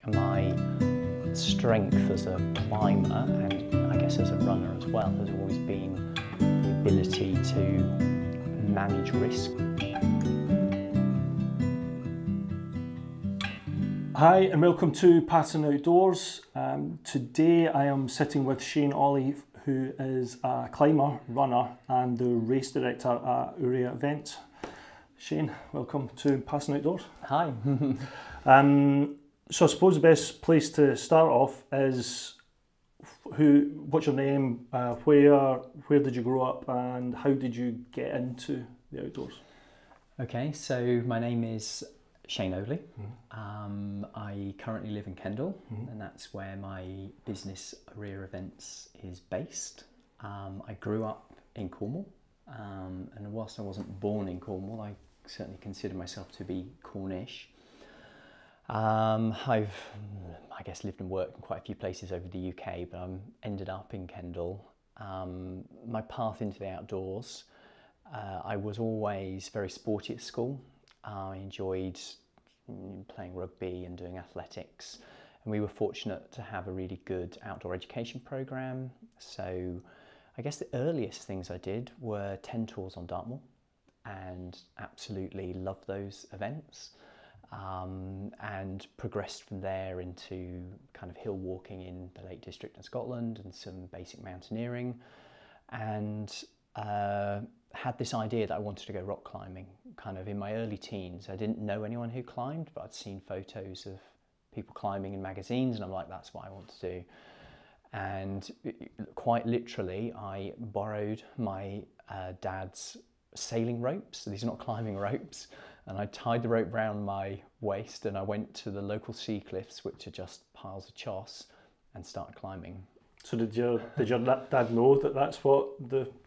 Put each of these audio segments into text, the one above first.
My strength as a climber and I guess as a runner as well has always been the ability to manage risk. Hi and welcome to Pattern Outdoors. Today I am sitting with Shane Ohly, who is a climber, runner and the race director at Ourea Events. Shane, welcome to Pattern Outdoors. Hi. So I suppose the best place to start off is what's your name, where did you grow up and how did you get into the outdoors? Okay, so my name is Shane Ohly. I currently live in Kendal, and that's where my business Ourea Events is based. I grew up in Cornwall, and whilst I wasn't born in Cornwall, I certainly consider myself to be Cornish. I guess lived and worked in quite a few places over the UK, but I ended up in Kendal. My path into the outdoors, I was always very sporty at school. I enjoyed playing rugby and doing athletics, and we were fortunate to have a really good outdoor education programme. So I guess the earliest things I did were 10 tours on Dartmoor and absolutely loved those events, and progressed from there into kind of hill walking in the Lake District in Scotland and some basic mountaineering, and had this idea that I wanted to go rock climbing kind of in my early teens. I didn't know anyone who climbed, but I'd seen photos of people climbing in magazines and I'm like, that's what I want to do. And quite literally, I borrowed my dad's sailing ropes. So these are not climbing ropes. And I tied the rope around my waist and I went to the local sea cliffs, which are just piles of choss, and started climbing. So did your dad know that that's what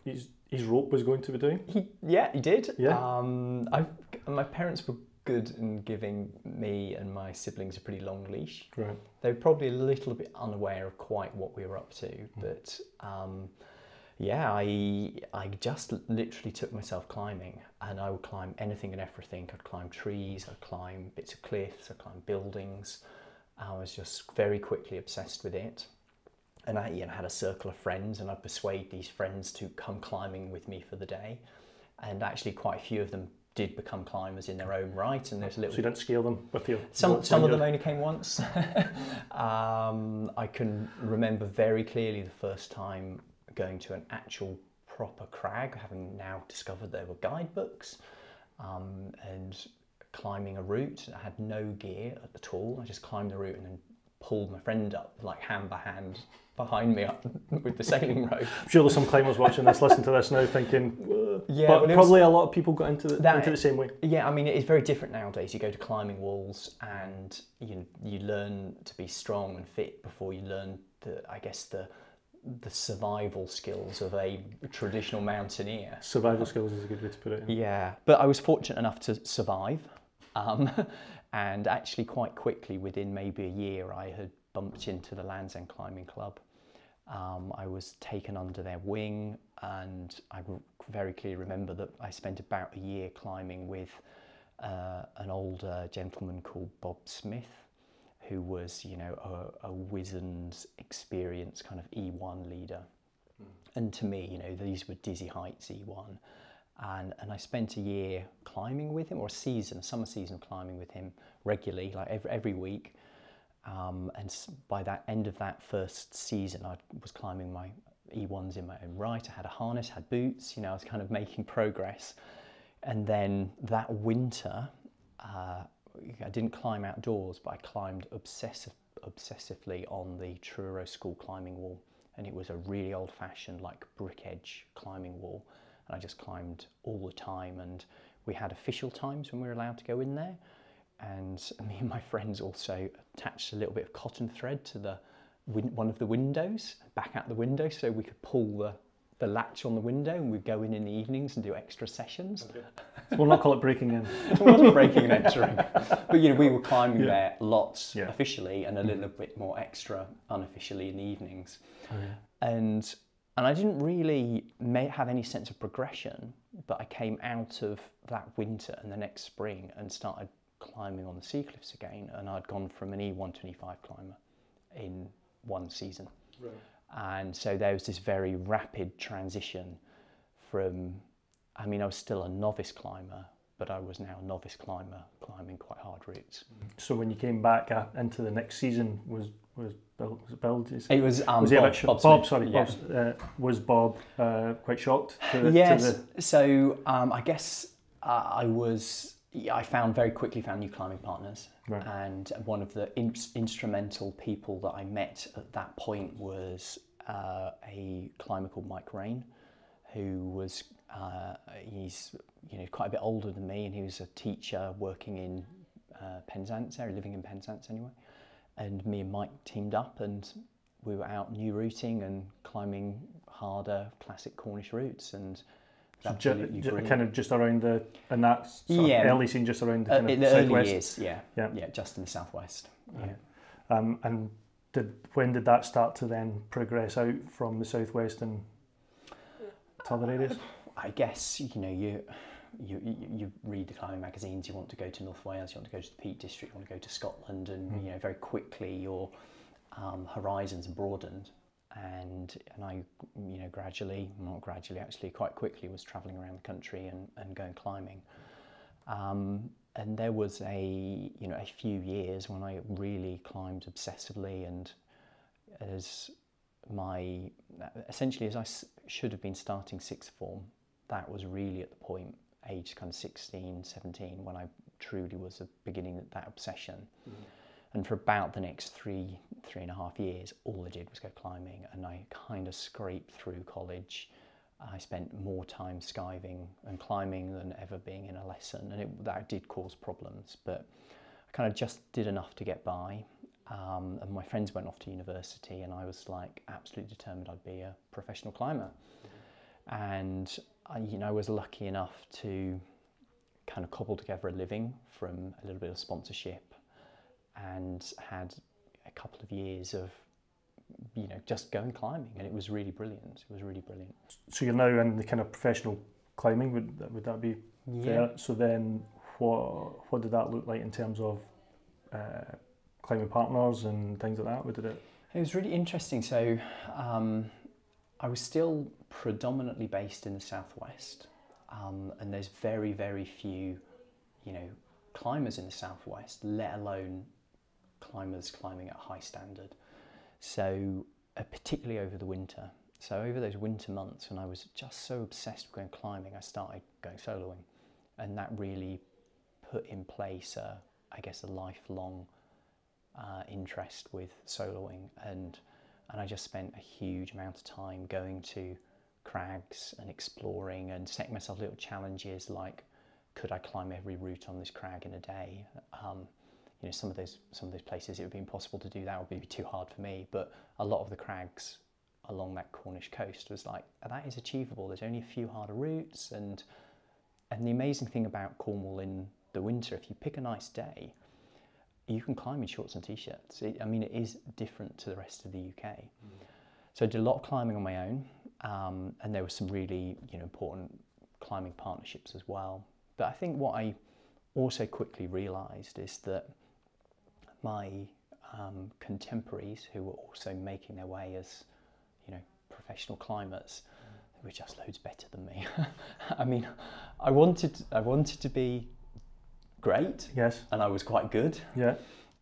his rope was going to be doing? He did. Yeah. My parents were good in giving me and my siblings a pretty long leash. Right. They were probably a little bit unaware of quite what we were up to, but I just literally took myself climbing, and I would climb anything and everything. I'd climb trees, I'd climb bits of cliffs, I'd climb buildings. I was just very quickly obsessed with it. And I had a circle of friends, and I'd persuade these friends to come climbing with me for the day. And actually quite a few of them did become climbers in their own right. And there's a little... So you didn't scare them with you? Some of them only came once. I can remember very clearly the first time going to an actual proper crag, having now discovered there were guidebooks, and climbing a route. I had no gear at all. I just climbed the route and then pulled my friend up, like hand by hand, behind me up with the sailing rope. I'm sure there's some climbers watching this, listening to this now thinking, yeah, but probably a lot of people got into the same way. Yeah, I mean, it is very different nowadays. You go to climbing walls and you learn to be strong and fit before you learn the survival skills of a traditional mountaineer. Survival skills is a good way to put it. Yeah, but I was fortunate enough to survive. And actually quite quickly, within maybe a year, I had bumped into the Land's End Climbing Club. I was taken under their wing, and I very clearly remember that I spent about a year climbing with an older gentleman called Bob Smith, who was, a wizened, experienced kind of E1 leader. And to me, these were dizzy heights, E1. And I spent a year climbing with him, or a summer season of climbing with him regularly, like every week. And by that end of that first season, I was climbing my E1s in my own right. I had a harness, had boots, I was kind of making progress. And then that winter, I didn't climb outdoors, but I climbed obsessively on the Truro School climbing wall. And it was a really old-fashioned, like brick edge climbing wall. And I just climbed all the time, and we had official times when we were allowed to go in there. And me and my friends also attached a little bit of cotton thread to one of the windows, back out the window, so we could pull the latch on the window, and we'd go in the evenings and do extra sessions. Okay. So we'll not call it breaking in. It wasn't breaking and entering. But we were climbing there lots officially, and a little bit more extra unofficially in the evenings. Okay. And I didn't really have any sense of progression, but I came out of that winter and the next spring and started climbing on the sea cliffs again, and I'd gone from an E125 climber in one season. Right. And so there was this very rapid transition from, I mean, I was still a novice climber, but I was now a novice climber climbing quite hard routes. So when you came back into the next season, was Bill? It was was Bob. Sorry, yeah. Was Bob quite shocked? Yes. So I guess I very quickly found new climbing partners, right. and one of the instrumental people that I met at that point was a climber called Mike Rain, who was he's quite a bit older than me, and he was a teacher working in Penzance area, living in Penzance anyway. And me and Mike teamed up, and we were out new routing and climbing harder classic Cornish routes, and kind of just around and that sort of early scene, just around the kind of the southwest. Early years, yeah, just in the southwest. Yeah. And when did that start to then progress out from the southwest and to other areas? I guess you read the climbing magazines. You want to go to North Wales, you want to go to the Peak District, you want to go to Scotland, and very quickly your horizons broadened. And I actually quite quickly was travelling around the country and going climbing. And there was a few years when I really climbed obsessively, and as I should have been starting sixth form, that was really at the point, age kind of 16, 17, when I truly was beginning that obsession. And for about the next three and a half years, all I did was go climbing, and I kind of scraped through college. I spent more time skiving and climbing than ever being in a lesson, and that did cause problems, but I kind of just did enough to get by. And my friends went off to university, and I was like absolutely determined I'd be a professional climber. And I was lucky enough to kind of cobble together a living from a little bit of sponsorship, and had a couple of years of just going climbing, and it was really brilliant. So you're now in the kind of professional climbing, would that be fair? Yeah. So then what did that look like in terms of climbing partners and things like that? It was really interesting. So I was still predominantly based in the southwest, and there's very, very few climbers in the southwest, let alone climbers climbing at a high standard. So particularly over the winter. So over those winter months, when I was just so obsessed with going climbing, I started going soloing, and that really put in place a lifelong interest with soloing, and I just spent a huge amount of time going to crags and exploring and setting myself little challenges like, could I climb every route on this crag in a day? Some of those places it would be impossible to do. That would be too hard for me. But a lot of the crags along that Cornish coast was like, that is achievable. There's only a few harder routes, and the amazing thing about Cornwall in the winter, if you pick a nice day, you can climb in shorts and t-shirts. It is different to the rest of the UK. So I did a lot of climbing on my own, and there were some really important climbing partnerships as well. But I think what I also quickly realised is that my contemporaries, who were also making their way as professional climbers, were just loads better than me. I wanted to be great. Yes. And I was quite good. Yeah.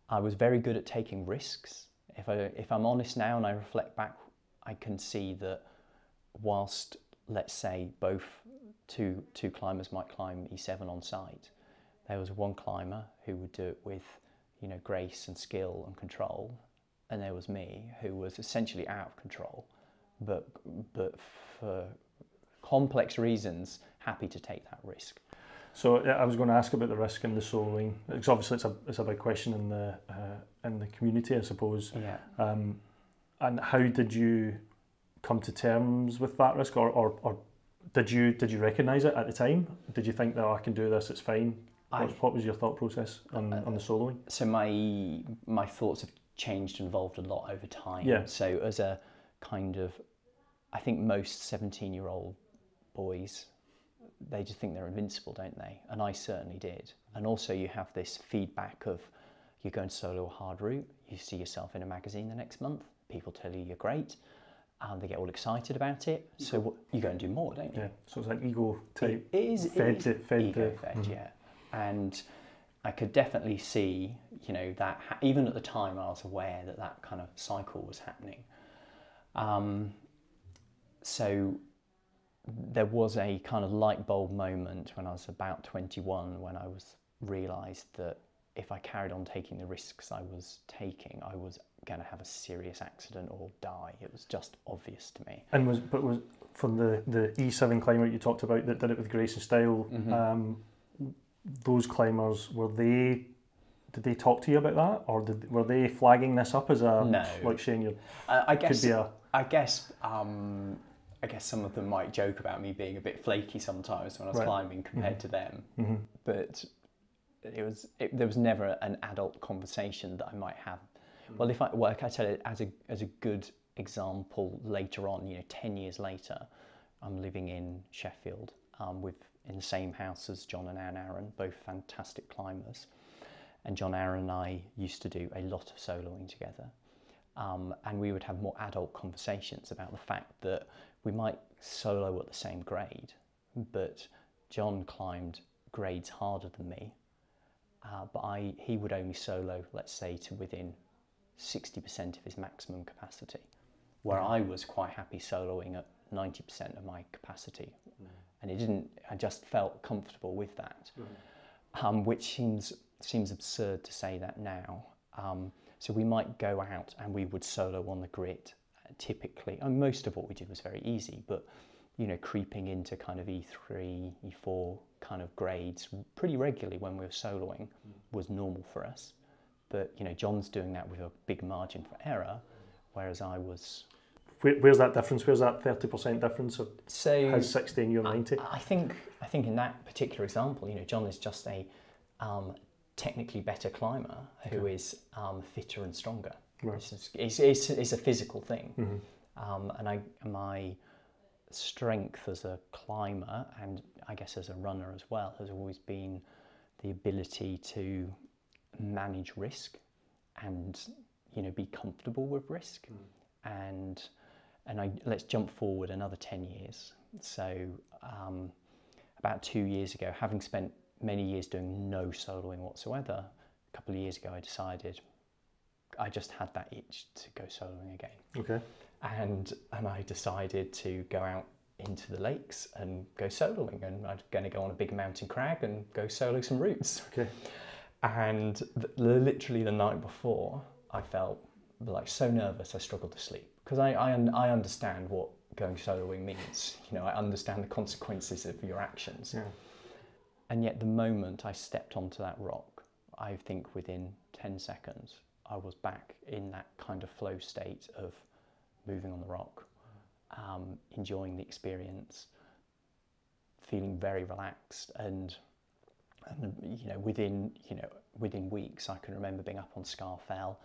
I was very good at taking risks. If I'm honest now and I reflect back, I can see that whilst, let's say, both two climbers might climb E7 on site, there was one climber who would do it with grace and skill and control, and there was me, who was essentially out of control, but for complex reasons happy to take that risk. So I was going to ask about the risk and the soloing, because obviously it's a big question in the community, I suppose. Yeah. And how did you come to terms with that risk, or did you recognise it at the time? Did you think that I can do this, it's fine? What was your thought process on the soloing? So my thoughts have changed and evolved a lot over time. Yeah. So as a kind of, I think most 17-year-old boys, they just think they're invincible, don't they? And I certainly did. And also you have this feedback of you're going to solo a hard route, you see yourself in a magazine the next month, people tell you you're great, they get all excited about it, so you go and do more, don't you? Yeah, so it's like ego type. It is ego fed, yeah. And I could definitely see, you know, that even at the time I was aware that that kind of cycle was happening. So there was a kind of light bulb moment when I was about 21 when I realised that if I carried on taking the risks I was taking, I was going to have a serious accident or die. It was just obvious to me. And was from the E7 climber you talked about that did it with grace and style, those climbers, did they talk to you about that, or were they flagging this up as a, no, like Shane, I guess some of them might joke about me being a bit flaky sometimes when I was climbing compared to them, but there was never an adult conversation that I might have. Well, I tell it as a good example later on, you know, 10 years later, I'm living in Sheffield in the same house as John and Anne Aaron, both fantastic climbers. And John Aaron and I used to do a lot of soloing together. And we would have more adult conversations about the fact that we might solo at the same grade, but John climbed grades harder than me, but he would only solo, let's say, to within 60% of his maximum capacity, where I was quite happy soloing at 90% of my capacity. And I just felt comfortable with that, which seems absurd to say that now. So we might go out and we would solo on the grit typically, and most of what we did was very easy, but you know, creeping into kind of E3, E4 kind of grades pretty regularly when we were soloing was normal for us. But you know, John's doing that with a big margin for error, whereas I was... Where's that difference? Where's that 30% difference of his 60 and your 90? I think in that particular example, you know, John is just a technically better climber who is fitter and stronger. Right. It's a physical thing. And my strength as a climber, and I guess as a runner as well, has always been the ability to manage risk and, you know, be comfortable with risk. And let's jump forward another 10 years. So about 2 years ago, having spent many years doing no soloing whatsoever, a couple of years ago I decided I just had that itch to go soloing again. Okay. And I decided to go out into the lakes and go soloing, and I'm going to go on a big mountain crag and go solo some routes. Okay. And literally the night before, I felt like so nervous I struggled to sleep, because I understand what going soloing means. You know, I understand the consequences of your actions. Yeah. And yet the moment I stepped onto that rock, I think within 10 seconds, I was back in that kind of flow state of moving on the rock, enjoying the experience, feeling very relaxed, and within weeks I can remember being up on Scarfell,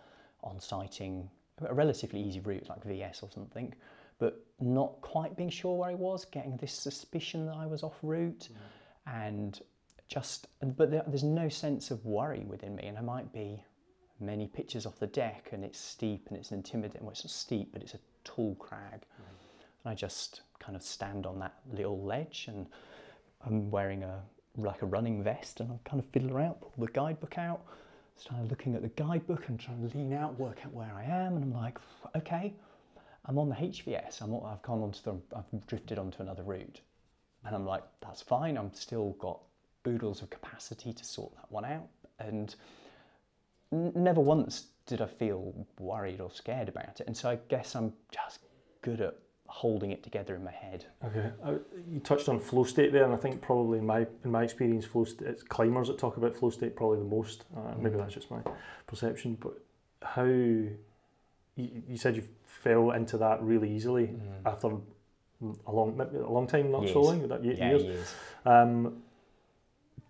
on sighting a relatively easy route like VS or something, but not quite being sure where I was, getting this suspicion that I was off route, but there's no sense of worry within me, and I might be many pitches off the deck and it's steep and it's intimidating. Well, it's not steep, but it's a tall crag. And I just kind of stand on that little ledge, and I'm wearing a running vest, and I kind of fiddle around, pull the guidebook out, start looking at the guidebook and trying to lean out, work out where I am, and I'm like, okay, I'm on the HVS, I've drifted onto another route, and I'm like, that's fine, I'm still got oodles of capacity to sort that one out, and never once did I feel worried or scared about it. And so I guess I'm just good at holding it together in my head. Okay, you touched on flow state there, and I think probably in my experience, flow state, it's climbers that talk about flow state probably the most. Maybe that's just my perception, but how you said you fell into that really easily after a long time not soloing, that years.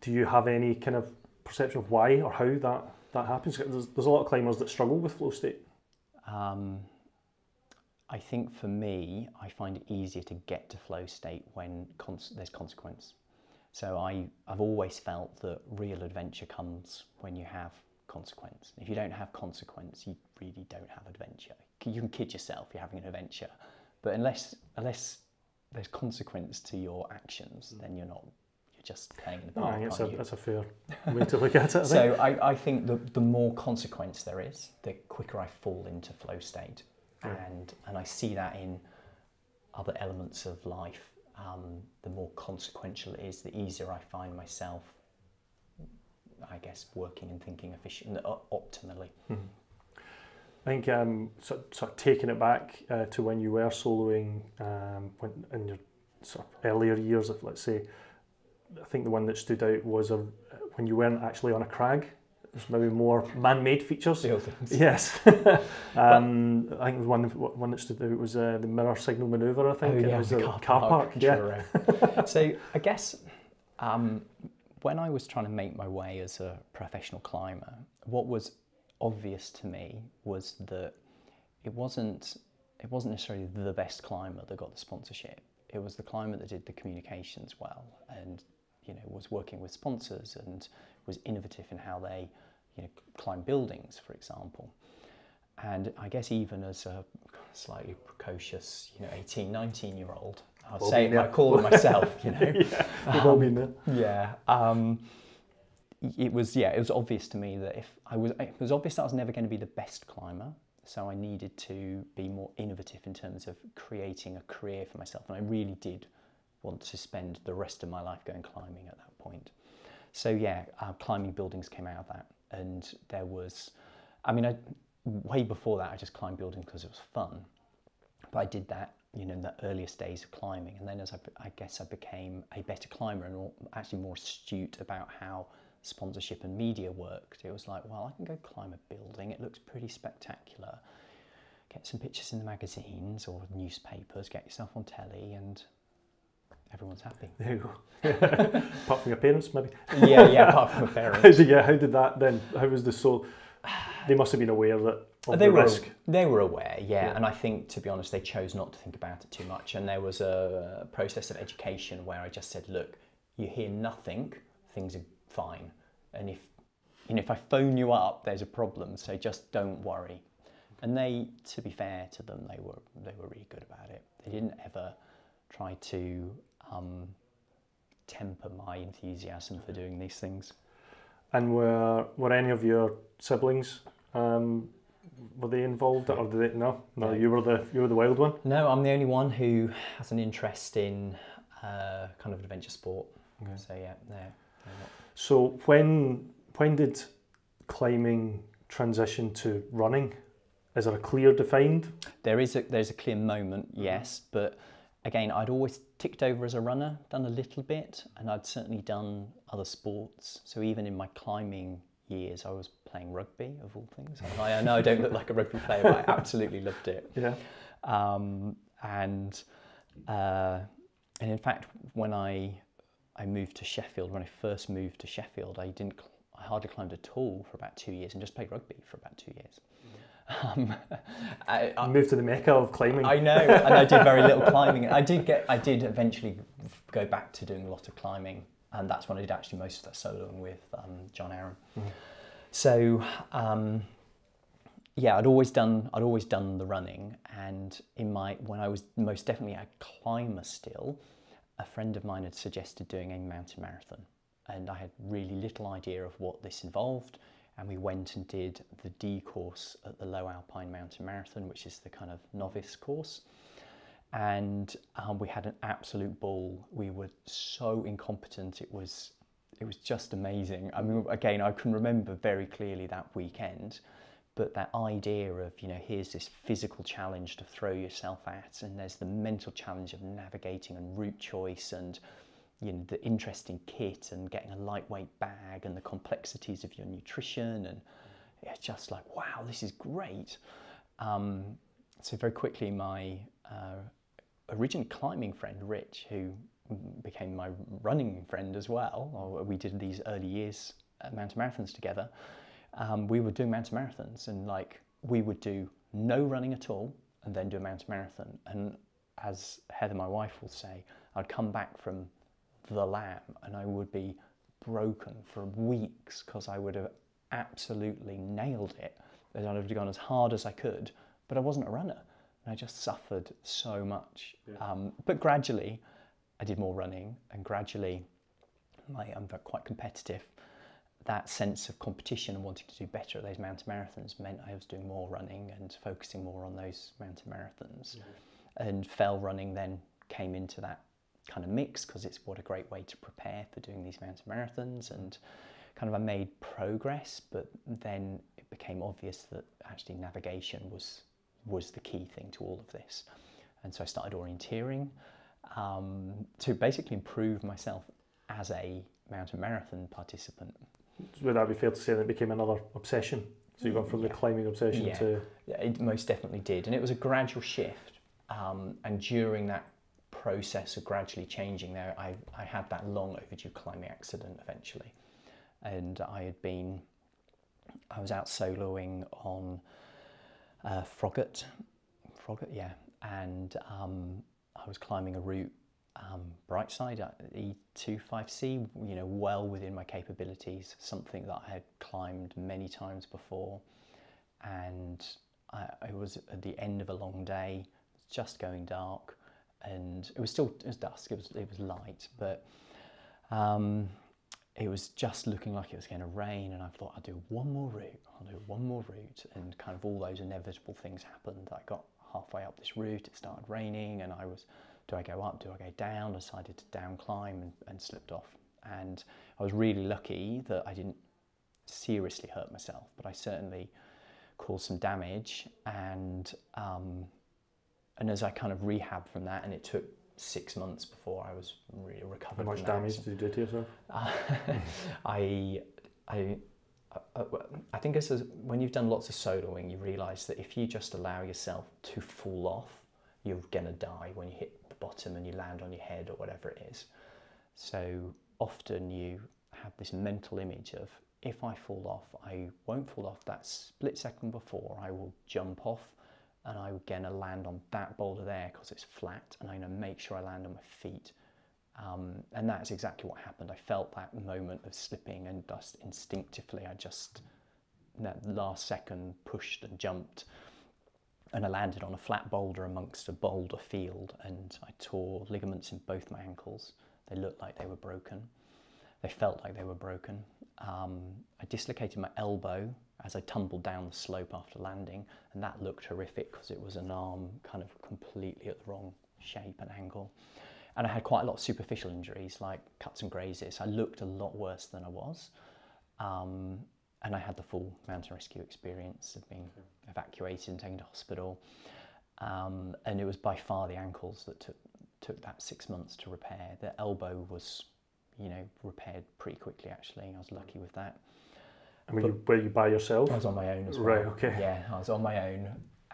Do you have any kind of perception of why or how that happens? There's a lot of climbers that struggle with flow state. I think for me, I find it easier to get to flow state when there's consequence. So I've always felt that real adventure comes when you have consequence. If you don't have consequence, you really don't have adventure. You can kid yourself you're having an adventure, but unless there's consequence to your actions, then you're just playing in the park. That's a fair way to look at it. So I think the more consequence there is, the quicker I fall into flow state. And I see that in other elements of life. The more consequential it is, the easier I find myself, I guess, working and thinking optimally. I think sort of taking it back to when you were soloing, when in your sort of earlier years, of, let's say, I think the one that stood out was when you weren't actually on a crag. There's maybe more man-made features. Yes. I think the one that stood out was the mirror signal manoeuvre, I think. It was the car park. Yeah. So I guess when I was trying to make my way as a professional climber, what was obvious to me was that it wasn't necessarily the best climber that got the sponsorship. It was the climber that did the communications well, and was working with sponsors and was innovative in how they climb buildings, for example. And I guess even as a slightly precocious 18, 19-year-old, I call it myself, we've all been there. Yeah. It was obvious to me that it was obvious that I was never going to be the best climber, so I needed to be more innovative in terms of creating a career for myself, and I really did want to spend the rest of my life going climbing at that point. So climbing buildings came out of that, and there was, way before that I just climbed buildings because it was fun, but I did that in the earliest days of climbing, and then as I guess I became a better climber and actually more astute about how sponsorship and media worked. It was like, well, I can go climb a building, it looks pretty spectacular, get some pictures in the magazines or newspapers, get yourself on telly, and everyone's happy. There you go. Apart from your parents, maybe? Yeah, apart from my parents. How did that then? How was the soul? They must have been aware of the risk. They were aware, yeah, and I think, to be honest, they chose not to think about it too much, and there was a process of education where I just said, look, you hear nothing, things are fine, and if I phone you up, there's a problem, so just don't worry. And they, to be fair to them, they were really good about it. They didn't ever try to temper my enthusiasm for doing these things. And were any of your siblings were they involved, or did they? No, you were the wild one. No, I'm the only one who has an interest in kind of adventure sport. Okay. So yeah, no. So when did climbing transition to running? Is there a clear defined? There's a clear moment, yes, but again, I'd always ticked over as a runner, done a little bit, and I'd certainly done other sports. So even in my climbing years, I was playing rugby, of all things. I know I don't look like a rugby player, but I absolutely loved it. Yeah. And in fact, when I moved to Sheffield, when I first moved to Sheffield, I hardly climbed at all for about 2 years and just played rugby for about 2 years. I moved to the mecca of climbing. I know, and I did very little climbing. I did eventually go back to doing a lot of climbing, and that's when I did actually most of that soloing with John Aaron. Mm-hmm. So I'd always done the running, and when I was most definitely a climber still, a friend of mine had suggested doing a mountain marathon, and I had really little idea of what this involved. And we went and did the D course at the Low Alpine Mountain Marathon, which is the kind of novice course. And we had an absolute ball. We were so incompetent. It was just amazing. I mean, again, I can remember very clearly that weekend, but that idea of, here's this physical challenge to throw yourself at, and there's the mental challenge of navigating and route choice and the interesting kit and getting a lightweight bag and the complexities of your nutrition, and it's just like, wow, this is great. So very quickly, my original climbing friend, Rich, who became my running friend as well, we did these early years mountain marathons together. We were doing mountain marathons, and we would do no running at all and then do a mountain marathon. And as Heather, my wife, will say, I'd come back from the lamb, and I would be broken for weeks because I would have absolutely nailed it. I'd have gone as hard as I could, but I wasn't a runner. And I just suffered so much. Yeah. But gradually, I did more running, and gradually, I'm quite competitive. That sense of competition and wanting to do better at those mountain marathons meant I was doing more running and focusing more on those mountain marathons. Mm-hmm. And fell running then came into that kind of mix, because it's what a great way to prepare for doing these mountain marathons. And kind of I made progress, but then it became obvious that actually navigation was the key thing to all of this. And so I started orienteering to basically improve myself as a mountain marathon participant. Would that be fair to say that it became another obsession? So you went from the climbing obsession to... Yeah, it most definitely did. And it was a gradual shift. And during that process of gradually changing there, I had that long overdue climbing accident eventually. And I was out soloing on Froggatt, yeah, and I was climbing a route, Brightside, E25C, well within my capabilities, something that I had climbed many times before, and I was at the end of a long day, just going dark, and it was dusk, it was light, but it was just looking like it was going to rain, and I thought I'll do one more route, and kind of all those inevitable things happened. I got halfway up this route, it started raining, and I was, do I go up, do I go down? I decided to down climb and slipped off. And I was really lucky that I didn't seriously hurt myself, but I certainly caused some damage, and as I kind of rehabbed from that, and it took 6 months before I was really recovered. How much damage did you do to yourself? I think when you've done lots of soloing, you realise that if you just allow yourself to fall off, you're gonna die when you hit the bottom and you land on your head or whatever it is. So often you have this mental image of, if I fall off, I won't fall off that split second before, I will jump off, and I'm going to land on that boulder there because it's flat, and I'm going to make sure I land on my feet. And that's exactly what happened. I felt that moment of slipping, and just instinctively, that last second, pushed and jumped, and I landed on a flat boulder amongst a boulder field, and I tore ligaments in both my ankles. They looked like they were broken. They felt like they were broken. I dislocated my elbow as I tumbled down the slope after landing, and that looked horrific because it was an arm kind of completely at the wrong shape and angle. And I had quite a lot of superficial injuries, like cuts and grazes. I looked a lot worse than I was. And I had the full mountain rescue experience of being evacuated and taken to hospital. And it was by far the ankles that took that 6 months to repair. The elbow was, repaired pretty quickly, actually. I was lucky with that. And were you by yourself? I was on my own as well. Right, okay. Yeah, I was on my own.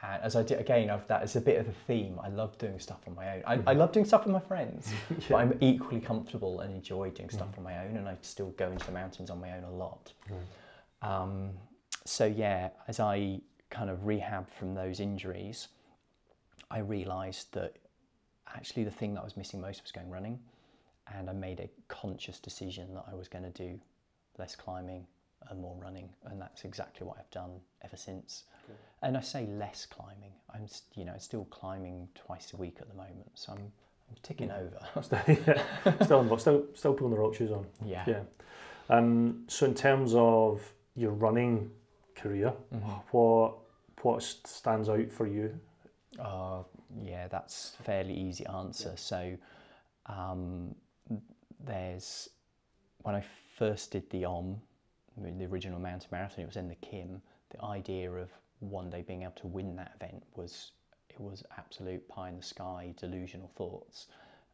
And as I did, again, that is a bit of a theme. I love doing stuff on my own. I love doing stuff with my friends, but I'm equally comfortable and enjoy doing stuff on my own, and I still go into the mountains on my own a lot. So yeah, as I kind of rehabbed from those injuries, I realised that actually the thing that I was missing most was going running, and I made a conscious decision that I was going to do less climbing and more running, and that's exactly what I've done ever since. Okay. And I say less climbing. I'm still climbing twice a week at the moment, so I'm ticking over. still pulling the rock shoes on. Yeah. So in terms of your running career, what stands out for you? Yeah, that's a fairly easy answer. So there's, when I first did the original mountain marathon, it was in the Kim. The idea of one day being able to win that event was absolute pie in the sky, delusional thoughts.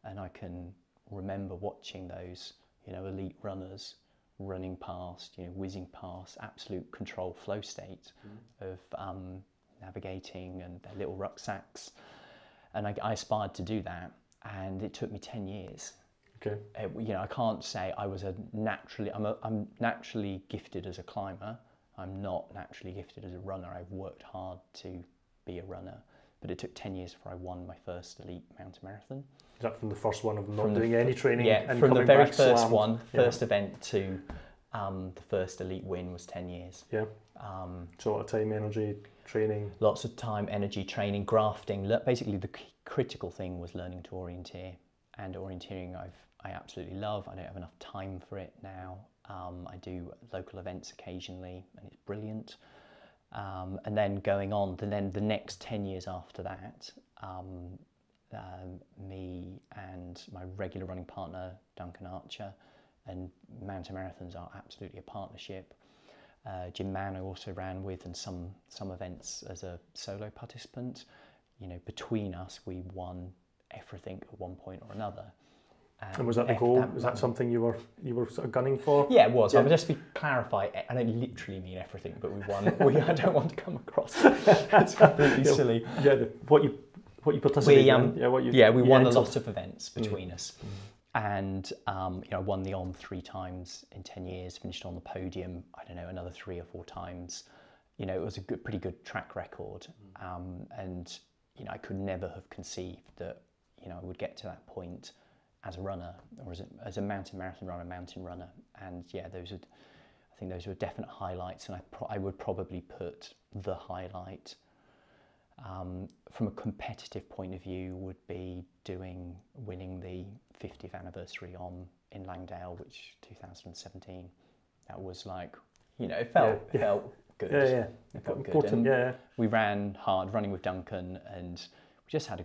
And I can remember watching those, elite runners running past, whizzing past, absolute control flow state of navigating and their little rucksacks. And I aspired to do that, and it took me 10 years. Okay. I can't say I was I'm naturally gifted as a climber. I'm not naturally gifted as a runner. I've worked hard to be a runner, but it took 10 years before I won my first elite mountain marathon. Is that from the first one of not doing any training? Yeah, and from the coming very back first slammed? one, first event to the first elite win was 10 years. Yeah. So a lot of time, energy, training. Lots of time, energy, training, grafting. Basically, the critical thing was learning to orienteer, and orienteering I absolutely love. I don't have enough time for it now. I do local events occasionally, and it's brilliant. And then going on, then the next 10 years after that, me and my regular running partner, Duncan Archer, and mountain marathons are absolutely a partnership. Jim Mann I also ran with, and some events as a solo participant. You know, between us, we won everything at one point or another. And was that the goal? Was that something you were sort of gunning for? Yeah, it was. Yeah. I would just clarify. I don't literally mean everything, but we won. I don't want to come across. It's completely silly. Yeah, what you participated in. We won a lot of events between us, and you know, I won the OM 3 times in 10 years. Finished on the podium. I don't know, another 3 or 4 times. You know, it was a pretty good track record, and you know, I could never have conceived that, you know, I would get to that point as a runner, or as a mountain marathon runner, mountain runner. And yeah, I think those were definite highlights, and I would probably put the highlight from a competitive point of view would be winning the 50th anniversary in Langdale, which 2017. That was like, you know, it felt good. Yeah. It felt important. Good. We ran hard, running with Duncan, and we just had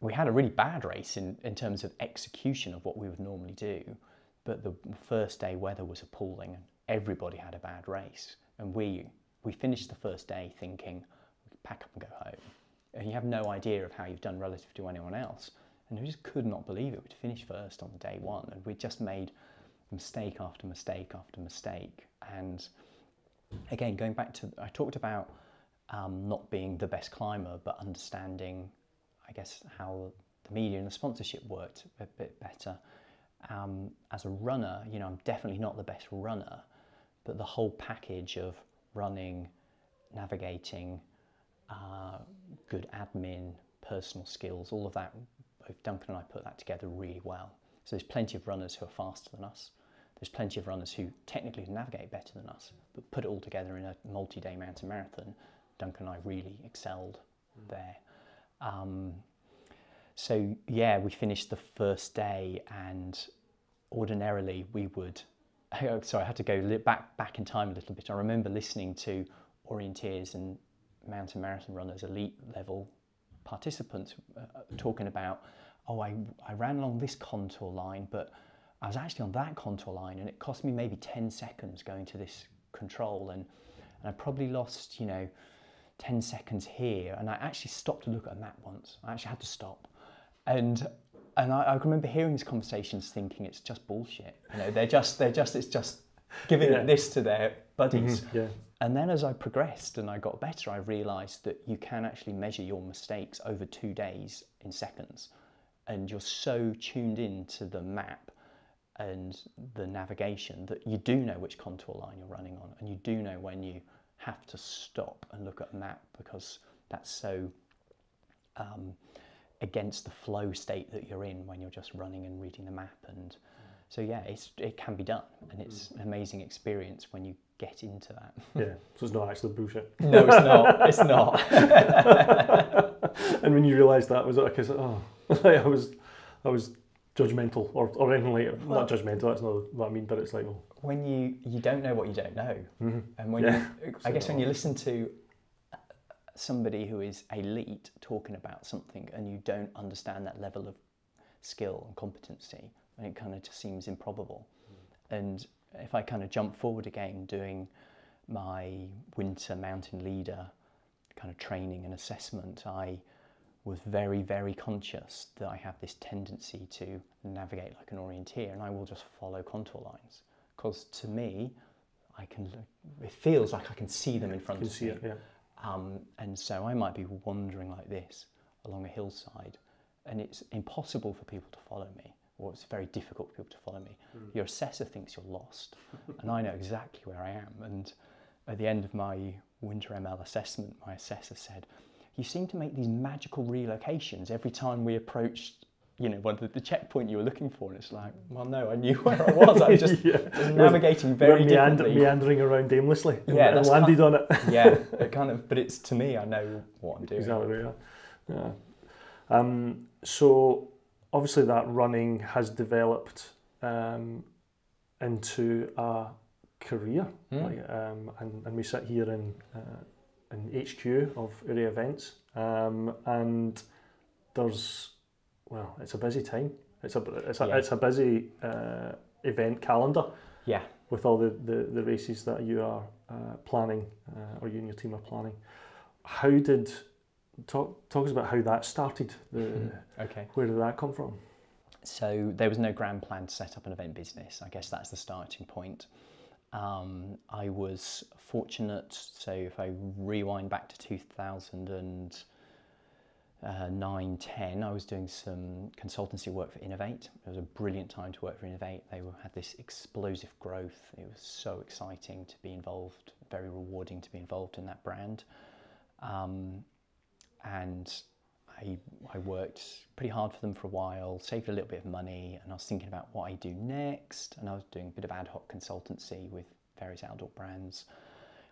we had a really bad race in terms of execution of what we would normally do, but the first day weather was appalling and everybody had a bad race. And we finished the first day thinking, we could pack up and go home. And you have no idea of how you've done relative to anyone else. And we just could not believe it. We'd finished first on day one, and we just made mistake after mistake after mistake. And again, going back to, I talked about not being the best climber, but understanding, I guess, how the media and the sponsorship worked a bit better. As a runner, you know, I'm definitely not the best runner, but the whole package of running, navigating, good admin, personal skills, all of that, both Duncan and I put that together really well. So there's plenty of runners who are faster than us. There's plenty of runners who technically navigate better than us, but put it all together in a multi-day mountain marathon, Duncan and I really excelled there. So yeah, we finished the first day, and ordinarily we would, sorry, I had to go back in time a little bit. I remember listening to orienteers and mountain marathon runners, elite level participants, talking about, oh, I ran along this contour line, but I was actually on that contour line, and it cost me maybe 10 seconds going to this control, and I probably lost, you know, 10 seconds here. And I actually stopped to look at a map once. I actually had to stop. And I remember hearing these conversations thinking it's just bullshit. You know, it's just giving this to their buddies. And then as I progressed and I got better, I realised that you can actually measure your mistakes over 2 days in seconds. And you're so tuned into the map and the navigation that you do know which contour line you're running on, and you do know when you have to stop and look at a map, because that's so against the flow state that you're in when you're just running and reading the map. And so yeah, it can be done, and it's an amazing experience when you get into that. Yeah, so it's not actually bullshit. No, it's not. It's not. And when you realised that, was it like, I was judgmental or anything like it? Not judgmental, that's not what I mean, but it's like, well, when you don't know what you don't know, and when I guess when you listen to somebody who is elite talking about something and you don't understand that level of skill and competency, and it kind of just seems improbable. And if I kind of jump forward again, doing my winter mountain leader kind of training and assessment, I was very, very conscious that I have this tendency to navigate like an orienteer, and I will just follow contour lines. Because to me, it feels like I can see them in front of me. And so I might be wandering like this along a hillside, and it's impossible for people to follow me, or it's very difficult for people to follow me. Your assessor thinks you're lost, and I know exactly where I am. And at the end of my winter ML assessment, my assessor said, you seem to make these magical relocations every time we approached, you know, the checkpoint you were looking for. And it's like, well, no, I knew where I was. I was just navigating very differently. Meandering around aimlessly. Yeah, and landed on it. Yeah, it kind of, but it's, to me, I know what I'm doing. Exactly, yeah. So obviously that running has developed into a career, and we sit here in HQ of Ourea Events, and there's, well, it's a busy time. It's a busy event calendar. Yeah. With all the races that you are planning, or you and your team are planning. How did talk us about how that started? Okay. Where did that come from? So there was no grand plan to set up an event business. I guess that's the starting point. I was fortunate, so if I rewind back to 2009-10, I was doing some consultancy work for Innovate. It was a brilliant time to work for Innovate. They had this explosive growth. It was so exciting to be involved, very rewarding to be involved in that brand. And I worked pretty hard for them for a while, saved a little bit of money, and I was thinking about what I do next. And I was doing a bit of ad hoc consultancy with various outdoor brands.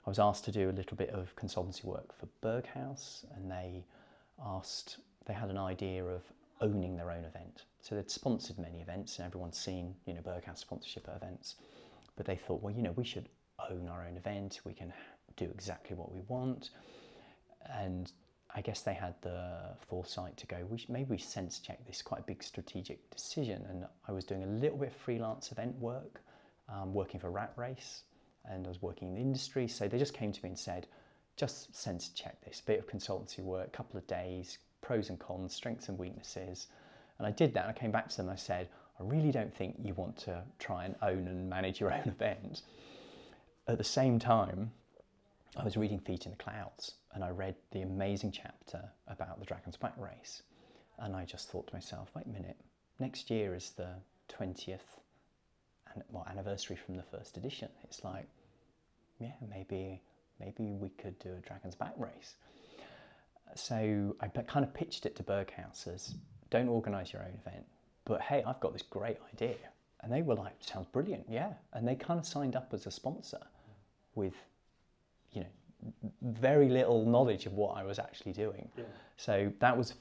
I was asked to do a little bit of consultancy work for Berghaus, and they had an idea of owning their own event. So they'd sponsored many events, and everyone's seen, you know, Berghaus sponsorship at events. But they thought, well, you know, we should own our own event. We can do exactly what we want. And I guess they had the foresight to go, maybe we sense check this, quite a big strategic decision. And I was doing a little bit of freelance event work, working for Rat Race, and I was working in the industry. So they just came to me and said, just sense check this, bit of consultancy work, couple of days, pros and cons, strengths and weaknesses. And I did that, and I came back to them and I said, I really don't think you want to try and own and manage your own event. At the same time, I was reading Feet in the Clouds, and I read the amazing chapter about the Dragon's Back race. And I just thought to myself, wait a minute, next year is the 20th anniversary from the first edition. It's like, yeah, maybe we could do a Dragon's Back race. So I kind of pitched it to Berghaus as, don't organise your own event, but hey, I've got this great idea. And they were like, sounds brilliant, yeah. And they kind of signed up as a sponsor with, you know, very little knowledge of what I was actually doing. Yeah. So that was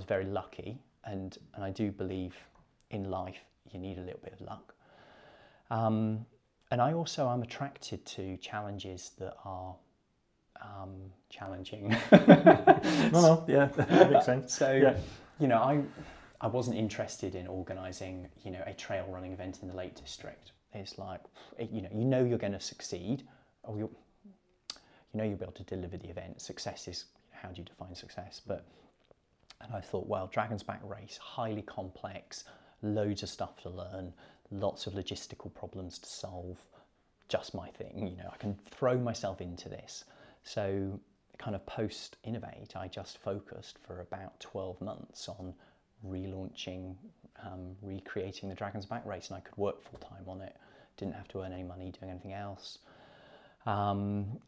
very lucky, and I do believe in life you need a little bit of luck. And I also am attracted to challenges that are challenging. No, yeah, that makes sense. So, yeah. You know, I wasn't interested in organising, you know, a trail running event in the Lake District. It's like, you know you're going to succeed, or you know you'll be able to deliver the event. Success is, how do you define success? And I thought, well, Dragon's Back race, highly complex, loads of stuff to learn, lots of logistical problems to solve, just my thing. You know, I can throw myself into this. So kind of post-Innovate, I just focused for about 12 months on relaunching, recreating the Dragon's Back race, and I could work full-time on it. Didn't have to earn any money doing anything else. And,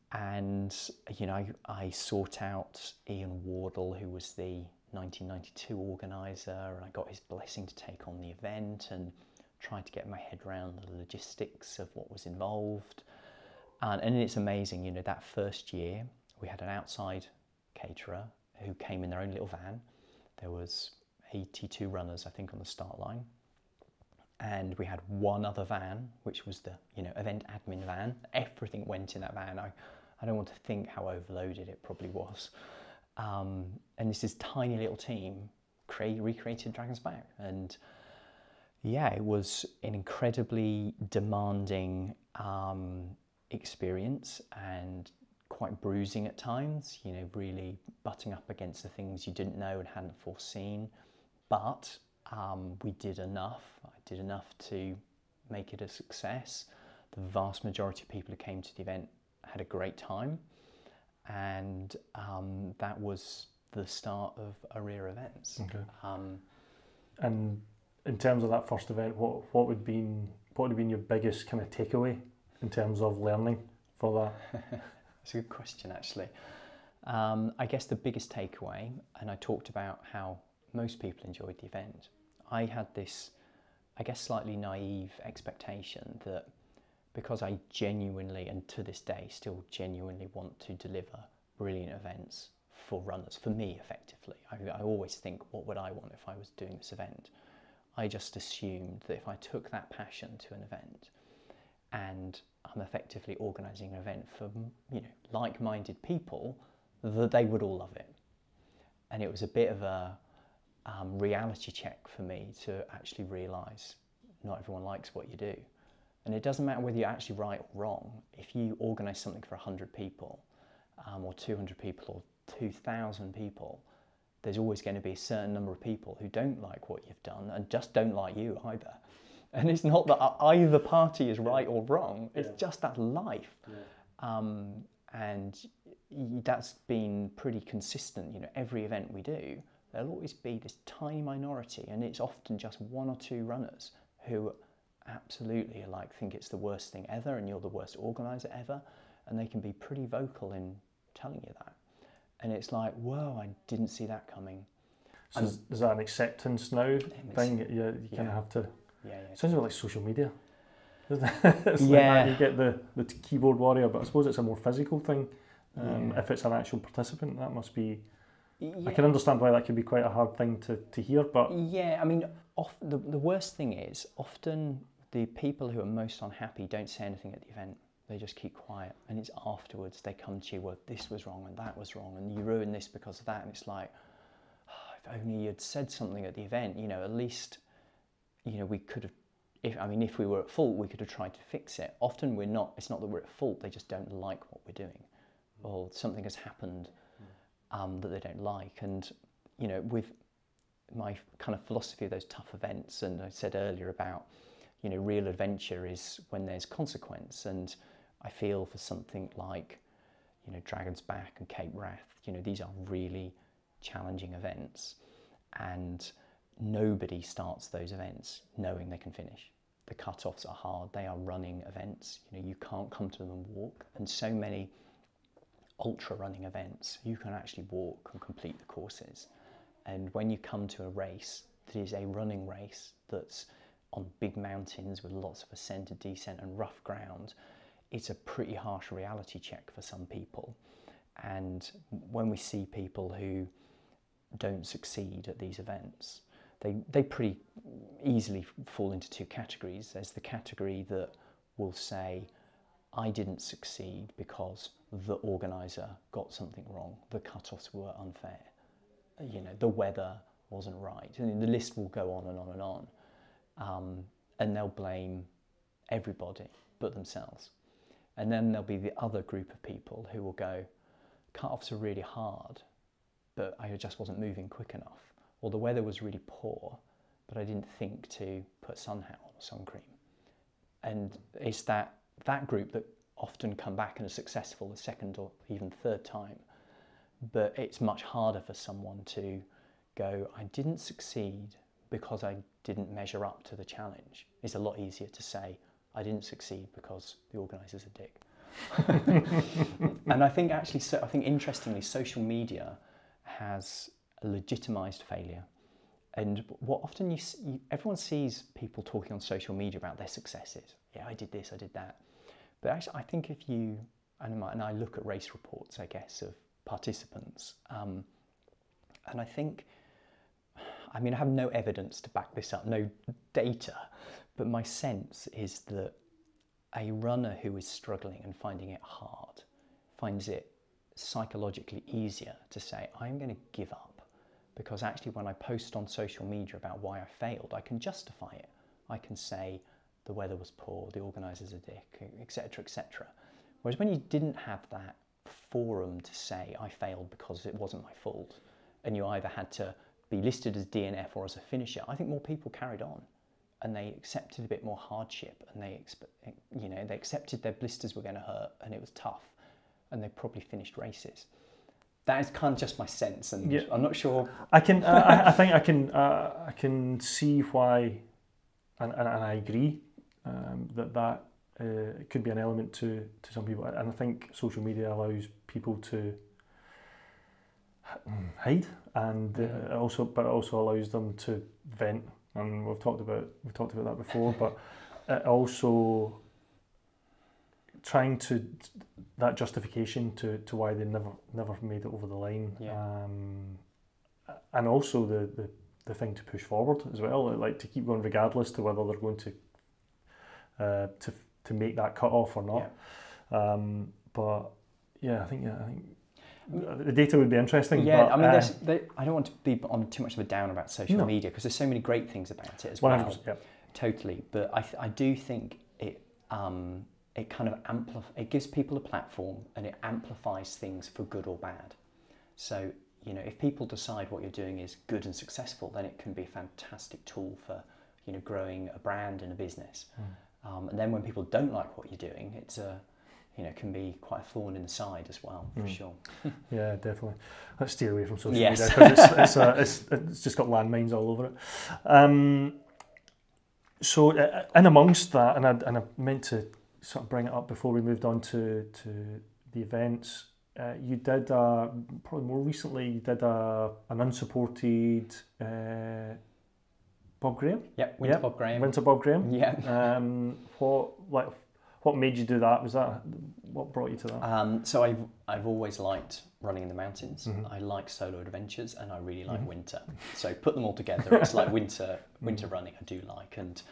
you know, I sought out Ian Wardle, who was the 1992 organiser, and I got his blessing to take on the event and tried to get my head around the logistics of what was involved. And it's amazing, you know, that first year we had an outside caterer who came in their own little van. There was 82 runners, I think, on the start line. And we had one other van, which was the, you know, event admin van. Everything went in that van. I don't want to think how overloaded it probably was. And this is tiny little team recreated Dragon's Back. And yeah, it was an incredibly demanding experience, and quite bruising at times, you know, really butting up against the things you didn't know and hadn't foreseen. But we did enough. I did enough to make it a success. The vast majority of people who came to the event had a great time, and that was the start of Ourea Events. Okay. And in terms of that first event, what would have been your biggest kind of takeaway in terms of learning for that? That's a good question, actually. I guess the biggest takeaway, and I talked about how most people enjoyed the event, I had this, I guess, slightly naive expectation that because I genuinely, and to this day, still genuinely want to deliver brilliant events for runners, for me effectively. I always think, what would I want if I was doing this event? I just assumed that if I took that passion to an event and I'm effectively organising an event for, you know, like-minded people, that they would all love it. And it was a bit of a reality check for me to actually realise not everyone likes what you do. And it doesn't matter whether you're actually right or wrong. If you organise something for 100 people, or 200 people, or 2,000 people, there's always going to be a certain number of people who don't like what you've done and just don't like you either. And it's not that either party is right or wrong, it's just that life. And that's been pretty consistent. You know, every event we do, there'll always be this tiny minority, and it's often just one or two runners who absolutely like think it's the worst thing ever and you're the worst organiser ever, and they can be pretty vocal in telling you that. And it's like, whoa, I didn't see that coming. So is that an acceptance now thing? You kind of have to... It sounds a bit like social media, doesn't it? It's like that, you get the keyboard warrior, but I suppose it's a more physical thing. If it's an actual participant, that must be... I can understand why that could be quite a hard thing to hear, but... Yeah, I mean, the worst thing is, often the people who are most unhappy don't say anything at the event. They just keep quiet, and it's afterwards they come to you, well, this was wrong and that was wrong, and you ruined this because of that, and it's like, oh, if only you'd said something at the event, you know, at least, you know, we could have, if we were at fault, we could have tried to fix it. Often we're not, it's not that we're at fault, they just don't like what we're doing, or something has happened that they don't like. And, you know, with my kind of philosophy of those tough events, and I said earlier about, you know, real adventure is when there's consequence, and I feel for something like, you know, Dragon's Back and Cape Wrath, you know, these are really challenging events, and nobody starts those events knowing they can finish. The cut-offs are hard, they are running events, you know, you can't come to them and walk, and so many ultra running events, you can actually walk and complete the courses. And when you come to a race that is a running race that's on big mountains with lots of ascent and descent and rough ground, it's a pretty harsh reality check for some people. And when we see people who don't succeed at these events, they pretty easily fall into two categories. There's the category that will say, I didn't succeed because the organiser got something wrong, the cut-offs were unfair, you know, the weather wasn't right, and the list will go on and on and on. And they'll blame everybody but themselves. And then there'll be the other group of people who will go, cut-offs are really hard, but I just wasn't moving quick enough. Or the weather was really poor, but I didn't think to put sun hat on or sun cream. And it's that group that often come back and are successful the second or even third time. But it's much harder for someone to go, I didn't succeed because I didn't measure up to the challenge. It's a lot easier to say, I didn't succeed because the organiser's a dick. And I think actually, I think interestingly, social media has legitimised failure. And what often everyone sees people talking on social media about their successes. Yeah, I did this, I did that. But actually, I think if you, and I look at race reports, I guess, of participants, and I think, I mean, I have no evidence to back this up, no data, but my sense is that a runner who is struggling and finding it hard finds it psychologically easier to say, I'm going to give up, because actually when I post on social media about why I failed, I can justify it. I can say the weather was poor, the organiser's a dick, etc., etc. Whereas when you didn't have that forum to say I failed because it wasn't my fault, and you either had to be listed as DNF or as a finisher, I think more people carried on, and they accepted a bit more hardship, and they accepted their blisters were going to hurt, and it was tough, and they probably finished races. That is kind of just my sense, and yeah. I'm not sure. I think I can see why, and I agree that could be an element to some people, and I think social media allows people to hide, and it also allows them to vent. And we've talked about that before, but it also trying to that justification to why they never made it over the line, and also the thing to push forward as well, like to keep going regardless to whether they're going to make that cut off or not. But yeah, I think the data would be interesting. Yeah, but, I mean, I don't want to be on too much of a down about social media, because there's so many great things about it as well. 100%, yeah. Totally, but I do think it kind of it gives people a platform, and it amplifies things for good or bad. So, you know, if people decide what you're doing is good and successful, then it can be a fantastic tool for, you know, growing a brand and a business. And then when people don't like what you're doing, it's can be quite a thorn in the side as well, for sure. Yeah, definitely. Let's steer away from social Yes. media, because it's just got landmines all over it. So in amongst that, and I meant to sort of bring it up before we moved on to the events. You did probably more recently. You did an unsupported Bob Graham. Yeah, Winter Bob Graham. Winter Bob Graham. Yeah. What made you do that? Was that what brought you to that? So I've always liked running in the mountains. I like solo adventures, and I really like winter. So put them all together, it's like winter running I do like. And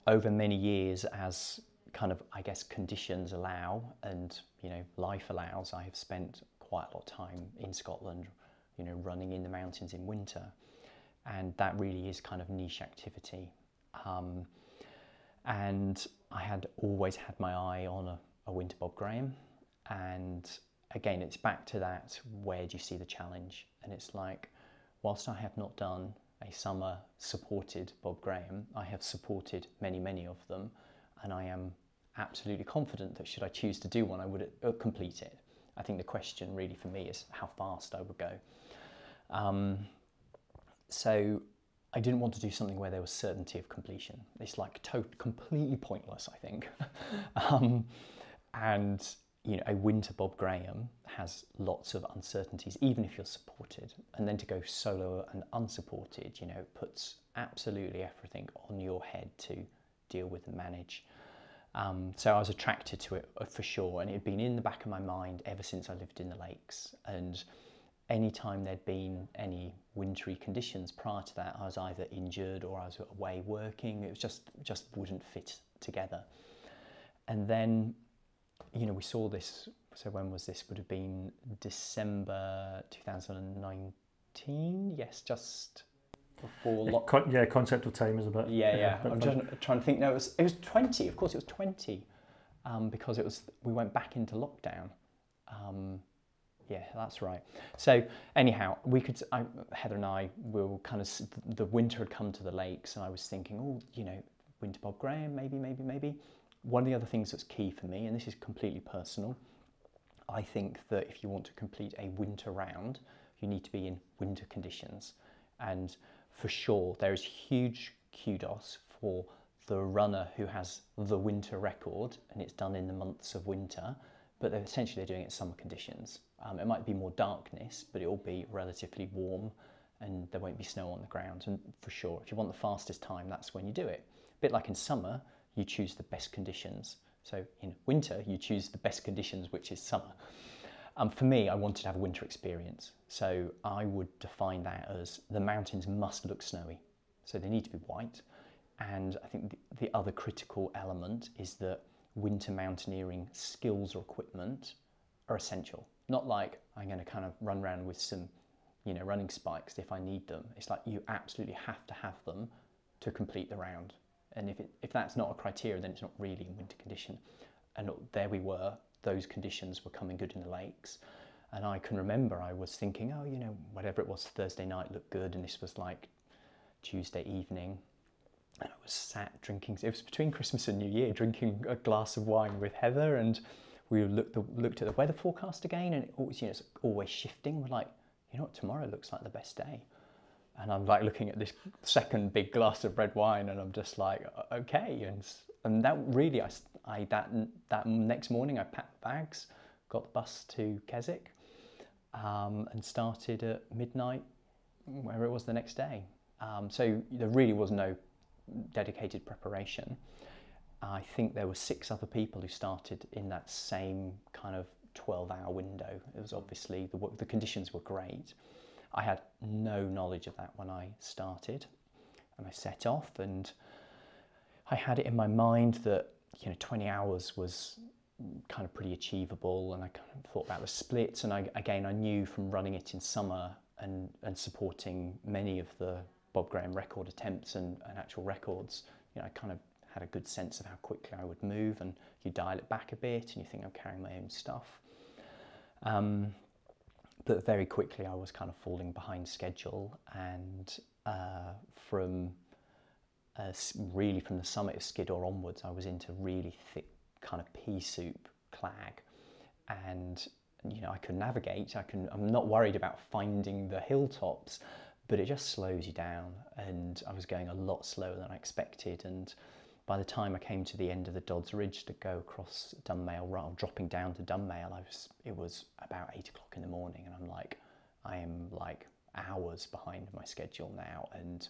over many years, as kind of, I guess, conditions allow and, you know, life allows, I have spent quite a lot of time in Scotland, you know, running in the mountains in winter. And that really is kind of niche activity. And I had always had my eye on a Winter Bob Graham. And again, it's back to that, where do you see the challenge? And it's like, whilst I have not done a summer supported Bob Graham, I have supported many, many of them. And I am absolutely confident that should I choose to do one, I would complete it. I think the question really for me is how fast I would go. So I didn't want to do something where there was certainty of completion. It's like completely pointless, I think. And you know, a Winter Bob Graham has lots of uncertainties, even if you're supported. And then to go solo and unsupported, you know, puts absolutely everything on your head to deal with and manage. So I was attracted to it for sure, and it had been in the back of my mind ever since I lived in the lakes. And any time there'd been any wintry conditions prior to that, I was either injured or I was away working. It was just wouldn't fit together. And then, you know, we saw this. So when was this? Would have been December 2019. Yes, just before Concept of time is a bit. Yeah. I'm just trying to think. No, it was 20. Of course, it was 20, because we went back into lockdown. Yeah, that's right. So anyhow, Heather and I were kind of, the winter had come to the lakes, and I was thinking, oh, you know, Winter Bob Graham, maybe. One of the other things that's key for me, and this is completely personal, I think that if you want to complete a winter round, you need to be in winter conditions. And for sure, there is huge kudos for the runner who has the winter record, and it's done in the months of winter, but they're essentially doing it in summer conditions. It might be more darkness, but it will be relatively warm, and there won't be snow on the ground. And for sure, if you want the fastest time, that's when you do it. A bit like in summer, you choose the best conditions. So in winter, you choose the best conditions, which is summer. For me, I wanted to have a winter experience. So I would define that as the mountains must look snowy. So they need to be white. And I think the other critical element is that winter mountaineering skills or equipment are essential. Not like I'm going to kind of run around with some, you know, running spikes if I need them. It's like you absolutely have to have them to complete the round. And if that's not a criteria, then it's not really in winter condition. And there we were, those conditions were coming good in the lakes. And I can remember I was thinking, oh, you know, whatever it was, Thursday night looked good. And this was like Tuesday evening. And I was sat drinking, it was between Christmas and New Year, drinking a glass of wine with Heather, and we looked at the weather forecast again, and it always, you know, it's always shifting. We're like, you know what, tomorrow looks like the best day. And I'm like looking at this second big glass of red wine, and I'm just like, okay. And that really, that next morning I packed bags, got the bus to Keswick, and started at midnight, wherever it was the next day. So there really was no dedicated preparation. I think there were 6 other people who started in that same kind of 12-hour window. It was obviously, the conditions were great. I had no knowledge of that when I started, and I set off, and I had it in my mind that 20 hours was kind of pretty achievable, and I kind of thought about the splits, and I knew from running it in summer and supporting many of the Bob Graham record attempts and actual records, I kind of had a good sense of how quickly I would move, and you dial it back a bit and you think I'm carrying my own stuff. But very quickly I was kind of falling behind schedule, and really from the summit of Skiddaw onwards I was into really thick kind of pea soup clag, and I could navigate, I'm not worried about finding the hilltops, but it just slows you down, and I was going a lot slower than I expected, and by the time I came to the end of the Dodds Ridge to go across Dunmail, dropping down to Dunmail, it was about 8 o'clock in the morning, and I'm like, I am like hours behind my schedule now, and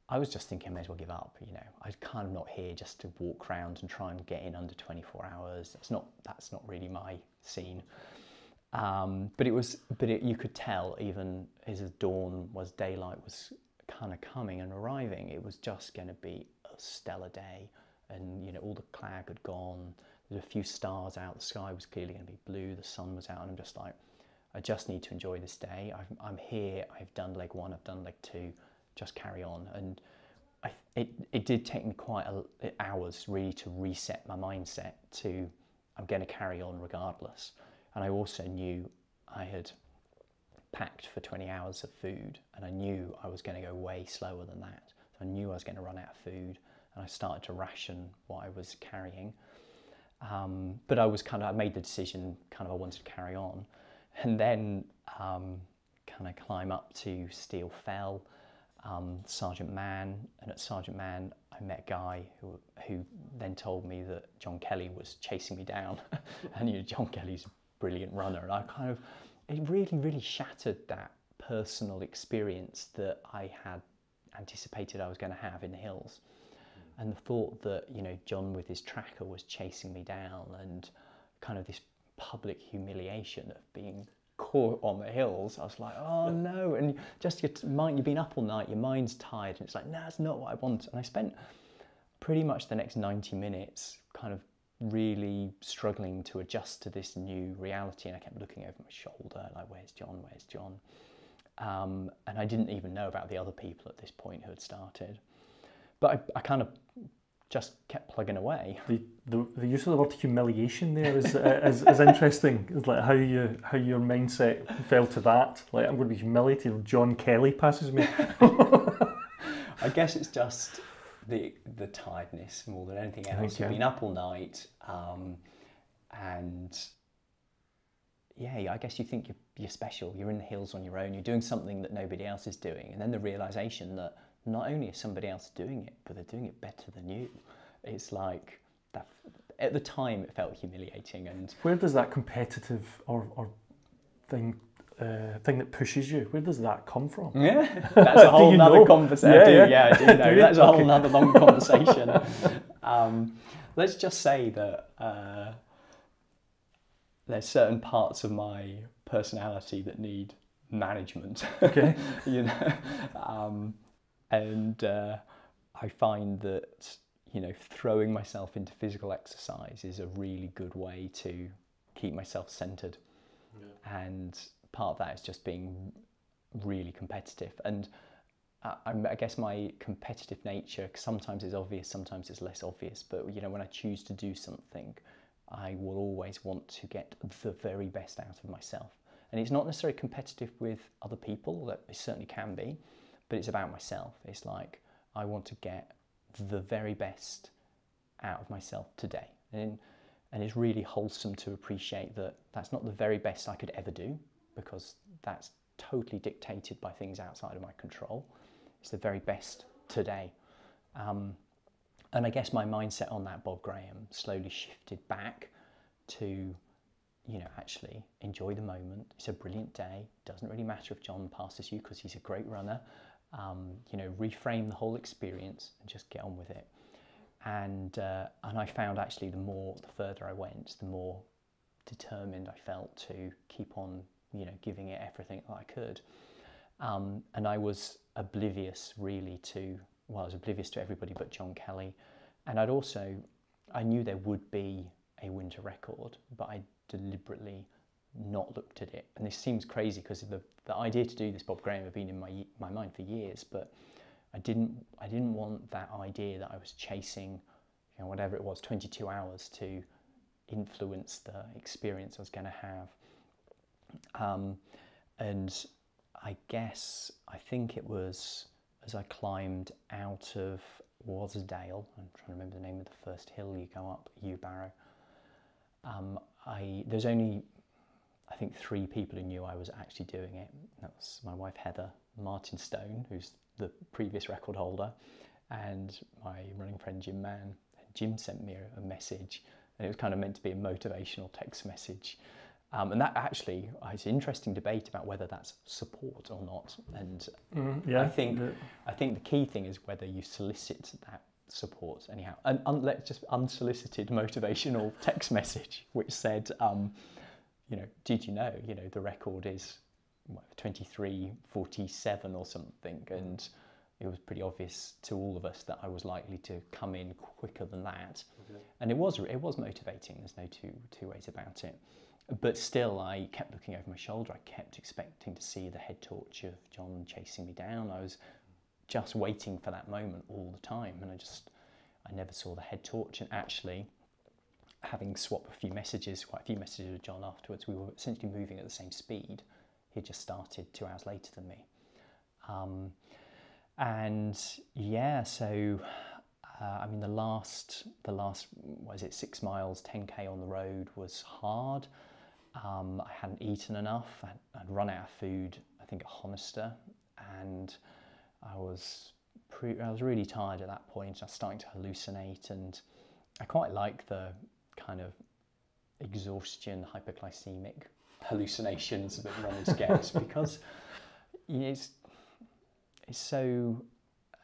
I was just thinking I may as well give up. I'm kind of not here just to walk around and try and get in under 24 hours. That's not really my scene. But you could tell, even as daylight was kind of coming and arriving, it was just going to be a stellar day, and all the clag had gone. There's a few stars out. The sky was clearly going to be blue. The sun was out, and I'm just like, I just need to enjoy this day. I'm here. I've done leg 1. I've done leg 2. Just carry on. And it did take me quite hours really to reset my mindset to I'm going to carry on regardless. And I also knew I had packed for 20 hours of food, and I knew I was going to go way slower than that. So I knew I was going to run out of food, and I started to ration what I was carrying. But I made the decision I wanted to carry on. And then kind of climb up to Steel Fell, Sergeant Mann, and at Sergeant Mann I met a guy who then told me that John Kelly was chasing me down. And John Kelly's a brilliant runner, and it really shattered that personal experience that I had anticipated I was going to have in the hills. And the thought that John with his tracker was chasing me down, and kind of this public humiliation of being caught on the hills, I was like, oh no. And just your mind, you've been up all night, your mind's tired, and it's like, no, that's not what I want. And I spent pretty much the next 90 minutes kind of really struggling to adjust to this new reality, and I kept looking over my shoulder like, where's John? And I didn't even know about the other people at this point who had started, but I kind of just kept plugging away. The use of the word humiliation there is interesting. It's like how your mindset fell to that. Like, I'm going to be humiliated if John Kelly passes me. I guess it's just the tiredness more than anything else. You've been up all night, and yeah, I guess you think you're special. You're in the hills on your own. You're doing something that nobody else is doing, and then the realization that not only is somebody else doing it, but they're doing it better than you. It's like that. At the time, it felt humiliating. And where does that competitive or thing that pushes you? Where does that come from? Yeah, that's a whole nother conversation. Yeah, I do know. That's a whole nother long conversation. Let's just say that there's certain parts of my personality that need management. Okay. And I find that throwing myself into physical exercise is a really good way to keep myself centered. Yeah. And part of that is just being really competitive. And I guess my competitive nature sometimes is obvious, sometimes it's less obvious. But when I choose to do something, I will always want to get the very best out of myself. And it's not necessarily competitive with other people, that it certainly can be, but it's about myself. It's like, I want to get the very best out of myself today. And it's really wholesome to appreciate that that's not the very best I could ever do, because that's totally dictated by things outside of my control. It's the very best today. And I guess my mindset on that Bob Graham slowly shifted back to you know, actually enjoy the moment. It's a brilliant day. Doesn't really matter if John passes you because he's a great runner. You know, reframe the whole experience and just get on with it. And I found actually the further I went, the more determined I felt to keep on, you know, giving it everything that I could. And I was oblivious really to, well, I was oblivious to everybody but John Kelly. And I knew there would be a winter record, but I deliberately not looked at it. And this seems crazy because the idea to do this Bob Graham had been in my mind for years, but I didn't want that idea that I was chasing, you know, whatever it was, 22 hours to influence the experience I was going to have. And I think it was as I climbed out of Wasdale, I'm trying to remember the name of the first hill you go up, Ourea. There's only, I think, 3 people who knew I was actually doing it. That was my wife Heather, Martin Stone, who's the previous record holder, and my running friend Jim Mann. Jim sent me a message, and it was kind of meant to be a motivational text message. And that actually is an interesting debate about whether that's support or not. And I think the key thing is whether you solicit that support anyhow. An just unsolicited motivational text message which said, you know, did you know, the record is 23:47 or something, and it was pretty obvious to all of us that I was likely to come in quicker than that. Okay. And it was motivating. There's no two ways about it. But still, I kept looking over my shoulder. I kept expecting to see the head torch of John chasing me down. I was just waiting for that moment all the time, and I never saw the head torch. And actually, having swapped quite a few messages with John afterwards, we were essentially moving at the same speed. He just started 2 hours later than me. And yeah, so I mean, the last, what is it, 6 miles, 10k on the road was hard. I hadn't eaten enough. I'd run out of food, I think, at Honister, and I was really tired at that point. I was starting to hallucinate, and I quite like the kind of exhaustion, hyperglycemic hallucinations that runners get because, you know, it's so,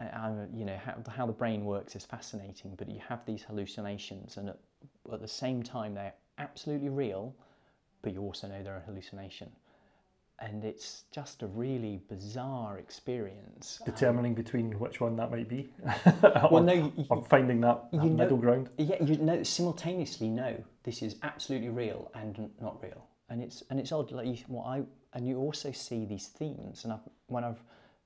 you know, how the brain works is fascinating, but you have these hallucinations, and at the same time they're absolutely real, but you also know they're a hallucination. And it's just a really bizarre experience. Determining between which one that might be. or finding that middle ground. Yeah, you know, simultaneously know this is absolutely real and not real. And it's odd, like you also see these themes. And when I've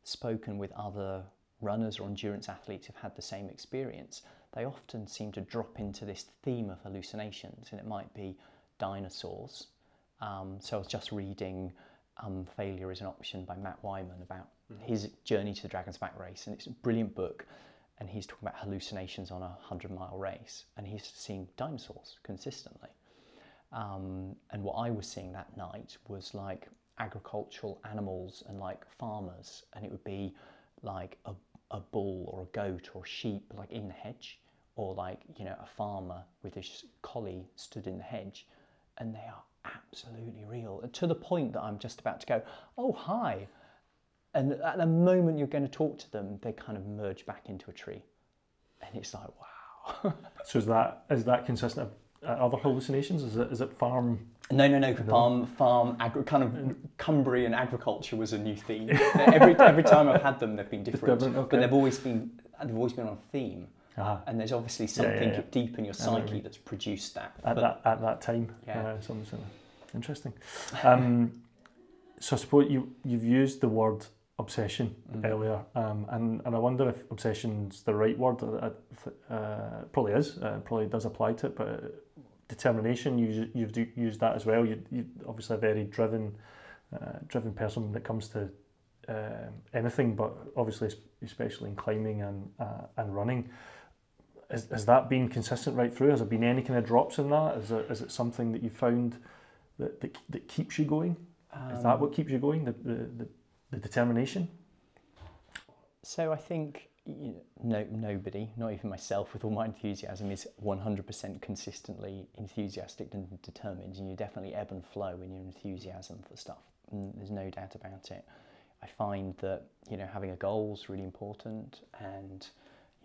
spoken with other runners or endurance athletes who've had the same experience, they often seem to drop into this theme of hallucinations, and it might be dinosaurs. So I was just reading Failure is an Option by Matt Wyman about his journey to the Dragon's Back race, and it's a brilliant book, and he's talking about hallucinations on a 100-mile race, and he's seeing dinosaurs consistently. And what I was seeing that night was like agricultural animals and like farmers, and it would be like a bull or a goat or a sheep like in the hedge, or like, you know, a farmer with his collie stood in the hedge, and they are absolutely real, to the point that I'm just about to go, oh, hi, and at the moment you're going to talk to them, they kind of merge back into a tree, and it's like, wow. So is that consistent of other hallucinations? Is it farm? No. Farm, kind of Cumbrian agriculture was a new theme. Every time I've had them, they've been different, okay. But they've always been on theme. And there's obviously something deep in your psyche that's produced that. At that time. Yeah. Something interesting. So I suppose you've used the word obsession earlier, and I wonder if obsession's the right word. Probably is. Probably does apply to it, but determination, you've used that as well. You're obviously a very driven person when it comes to anything, but obviously especially in climbing and running. Has that been consistent right through? Has there been any kind of drops in that? Is it something that you found that keeps you going? Is that what keeps you going? The determination? So I think nobody, not even myself, with all my enthusiasm, is 100% consistently enthusiastic and determined. And you definitely ebb and flow in your enthusiasm for stuff. And there's no doubt about it. I find that having a goal is really important, and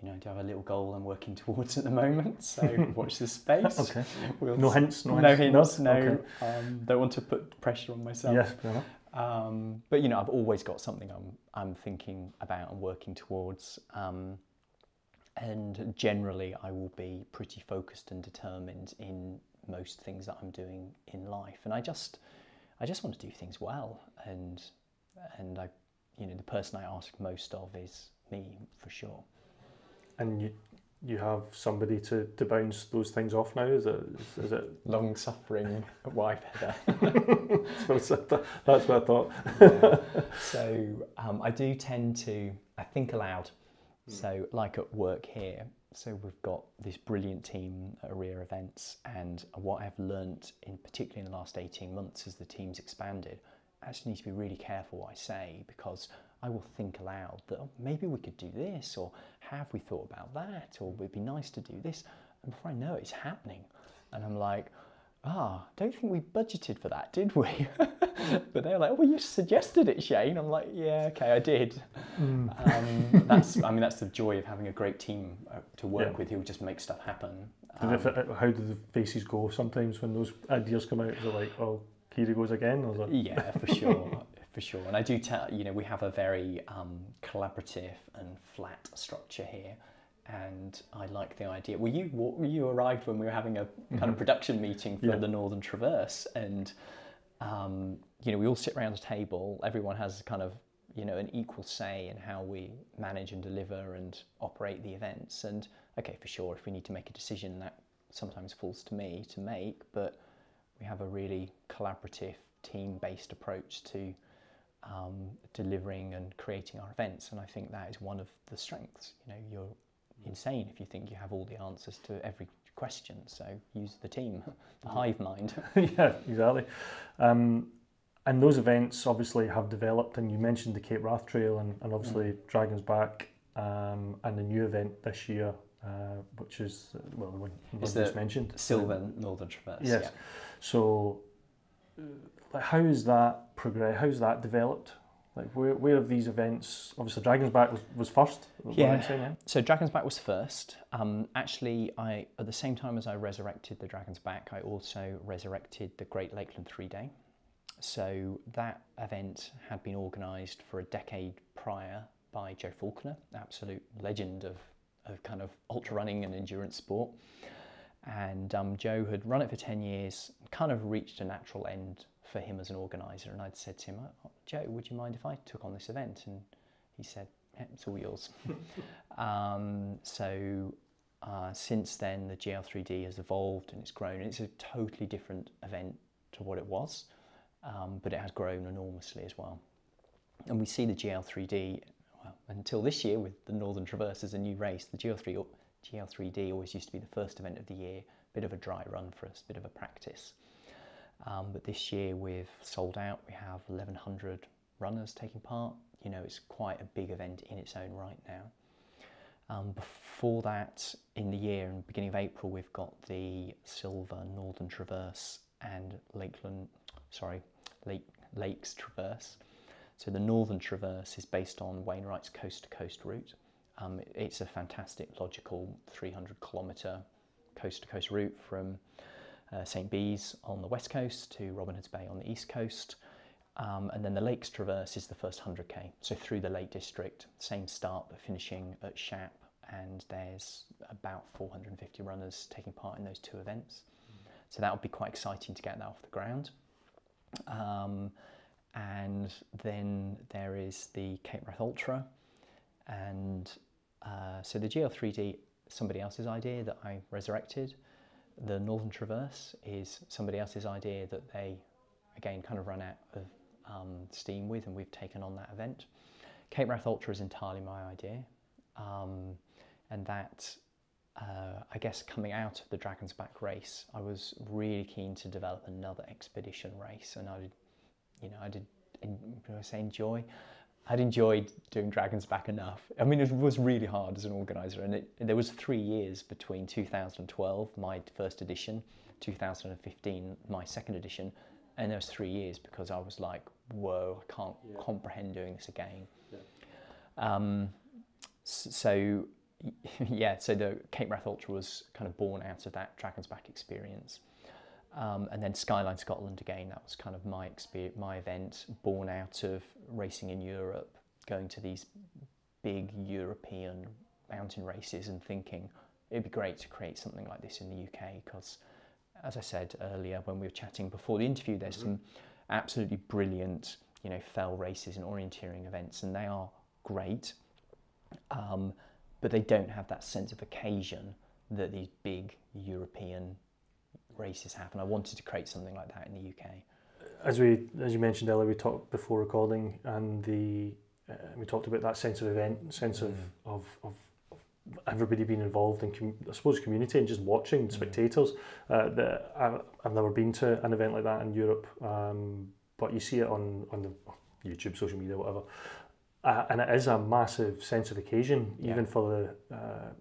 I do have a little goal I'm working towards at the moment. So watch this space. Okay. No hints. No. Okay. Don't want to put pressure on myself. Yes, fair enough. But I've always got something I'm thinking about and working towards, and generally I will be pretty focused and determined in most things that I'm doing in life, and I just want to do things well, and I, the person I ask most of is me, for sure. And you have somebody to bounce those things off now? Is it long-suffering wife Heather? That's what I thought. Yeah. So I do tend to think aloud. So like at work here, so we've got this brilliant team at Ourea Events, and what I've learnt particularly in the last 18 months as the team's expanded, I actually need to be really careful what I say, because I will think aloud that maybe we could do this, or have we thought about that, or it'd be nice to do this, and before I know it, it's happening, and I'm like, don't think we budgeted for that, did we? But they're like, well, you suggested it, Shane. I'm like, yeah, okay, I did. That's the joy of having a great team to work with who just make stuff happen. How do the faces go sometimes when those ideas come out? Is it like, oh, here he goes again? Or is it... Yeah, for sure. For sure. And I do tell, we have a very collaborative and flat structure here. And I like the idea. Well, you arrived when we were having a kind of production meeting for the Northern Traverse, and we all sit around a table. Everyone has kind of an equal say in how we manage and deliver and operate the events. And okay, for sure, if we need to make a decision, that sometimes falls to me to make. But we have a really collaborative, team-based approach to delivering and creating our events, and I think that is one of the strengths. You're insane if you think you have all the answers to every question, so use the team, the hive mind. Yeah, exactly. And those events obviously have developed, and you mentioned the Cape Wrath Trail and obviously Dragon's Back, and the new event this year, which is the one you just mentioned, Silver Northern Traverse. Yes. Yeah. So how is that progressed? How's that developed? Like where have these events? Obviously, Dragon's Back was first. Yeah. So Dragon's Back was first. Actually, at the same time as I resurrected the Dragon's Back, I also resurrected the Great Lakeland 3-Day. So that event had been organised for a decade prior by Joe Faulkner, absolute legend of kind of ultra running and endurance sport. And Joe had run it for 10 years, kind of reached a natural end for him as an organiser, and I'd said to him, Joe, would you mind if I took on this event? And he said, yeah, it's all yours. Since then the GL3D has evolved and it's grown. It's a totally different event to what it was, but it has grown enormously as well. And we see the GL3D, until this year with the Northern Traverse as a new race, the GL3D always used to be the first event of the year, bit of a dry run for us, bit of a practice. But this year we've sold out. We have 1,100 runners taking part. It's quite a big event in its own right now. Before that, in the year, in the beginning of April, we've got the Silver Northern Traverse and Lakes Traverse. So the Northern Traverse is based on Wainwright's coast-to-coast route. It's a fantastic, logical 300-kilometre coast-to-coast route from St Bees on the west coast to Robin Hood's Bay on the east coast. And then the Lakes Traverse is the first 100k, so through the Lake District, same start but finishing at Shap, and there's about 450 runners taking part in those two events. So that would be quite exciting to get that off the ground. And then there is the Cape Wrath Ultra, and so the GL3D, somebody else's idea that I resurrected. The Northern Traverse is somebody else's idea that they, again, kind of run out of steam with, and we've taken on that event. Cape Wrath Ultra is entirely my idea, and that, I guess, coming out of the Dragon's Back race, I was really keen to develop another expedition race, and I did enjoy. I'd enjoyed doing Dragons Back enough. I mean, it was really hard as an organiser, and there was 3 years between 2012, my first edition, 2015, my second edition, and there was 3 years because I was like, whoa, I can't comprehend doing this again. So the Cape Wrath Ultra was kind of born out of that Dragons Back experience. And then Skyline Scotland again, that was kind of my event, born out of racing in Europe, going to these big European mountain races and thinking it'd be great to create something like this in the UK, because as I said earlier when we were chatting before the interview, there's some absolutely brilliant, fell races and orienteering events, and they are great, but they don't have that sense of occasion that these big European races have, and I wanted to create something like that in the UK. As you mentioned earlier, we talked before recording, and we talked about that sense of event, sense of everybody being involved in, I suppose, community and just watching spectators. I've never been to an event like that in Europe, but you see it on the YouTube, social media, whatever, and it is a massive sense of occasion, even for the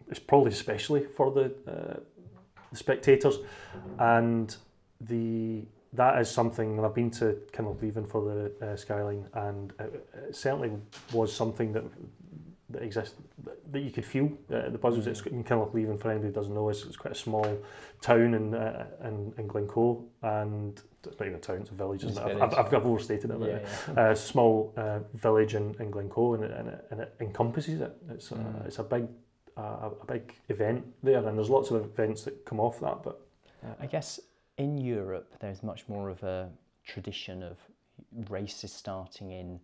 it's probably especially for the spectators, and that is something that I've been to Kinloch even for the Skyline, and it certainly was something that exists, that you could feel the buzz. It's in Kinloch even, for anybody who doesn't know, it's quite a small town in Glencoe, and it's not even a town, it's a village, isn't it? I've overstated it, but a small village in Glencoe, and it encompasses it. It's a big event there, and there's lots of events that come off that. But I guess in Europe there's much more of a tradition of races starting in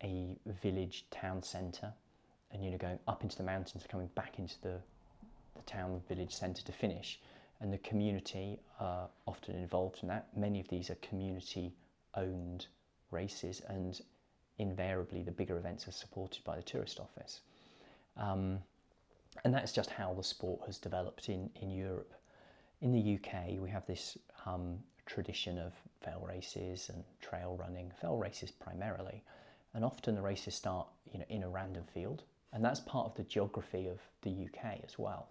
a village town centre, and going up into the mountains, coming back into the town village centre to finish, and the community are often involved in that. Many of these are community owned races, and invariably the bigger events are supported by the tourist office. And that's just how the sport has developed in Europe. In the UK, we have this tradition of fell races and trail running, fell races primarily, and often the races start in a random field, and that's part of the geography of the UK as well.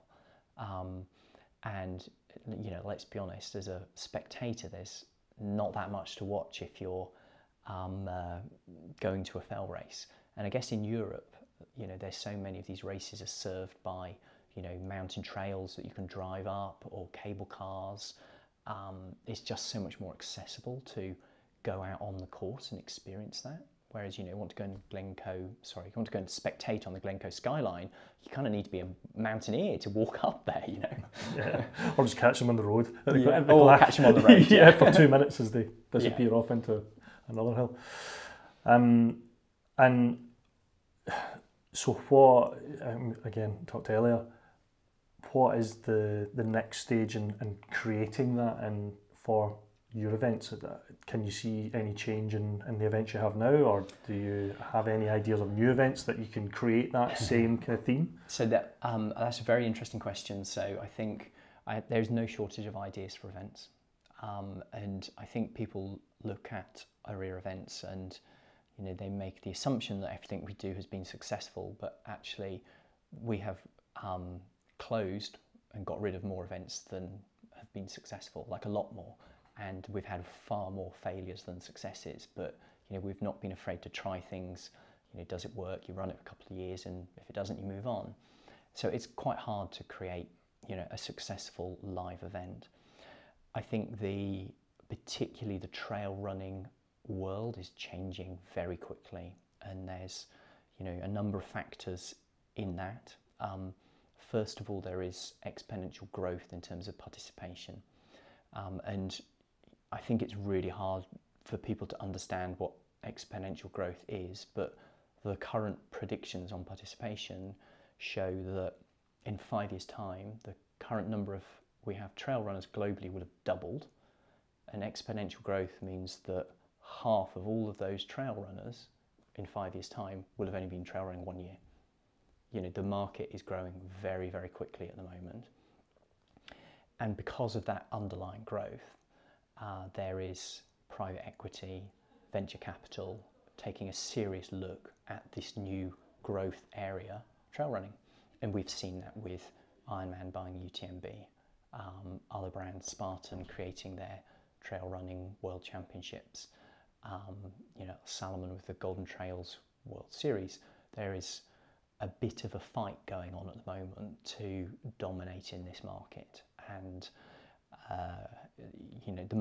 And let's be honest, as a spectator, there's not that much to watch if you're going to a fell race. And I guess in Europe, there's so many of these races are served by, mountain trails that you can drive up, or cable cars. It's just so much more accessible to go out on the course and experience that. Whereas, you want to go and spectate on the Glencoe Skyline, you kind of need to be a mountaineer to walk up there, Yeah. Or just catch them on the road. Or catch them on the road. For 2 minutes as they disappear off into another hill. And so what, again, talked earlier, what is the next stage in creating that and for your events? Can you see any change in the events you have now, or do you have any ideas of new events that you can create that same kind of theme? So that's a very interesting question. So I think there's no shortage of ideas for events, and I think people look at Ourea Events and they make the assumption that everything we do has been successful, but actually we have closed and got rid of more events than have been successful, like a lot more. And we've had far more failures than successes, but we've not been afraid to try things. Does it work? You run it for a couple of years, and if it doesn't, you move on. So it's quite hard to create a successful live event. I think particularly the trail running world is changing very quickly, and there's a number of factors in that. First of all, there is exponential growth in terms of participation, and I think it's really hard for people to understand what exponential growth is, but the current predictions on participation show that in 5 years' time, the current number of we have trail runners globally would have doubled, and exponential growth means that half of all of those trail runners in 5 years' time will have only been trail running 1 year. The market is growing very, very quickly at the moment. And because of that underlying growth, there is private equity, venture capital, taking a serious look at this new growth area, trail running. And we've seen that with Ironman buying UTMB, other brands, Spartan creating their trail running world championships, Salomon with the Golden Trails World Series. There is a bit of a fight going on at the moment to dominate in this market, and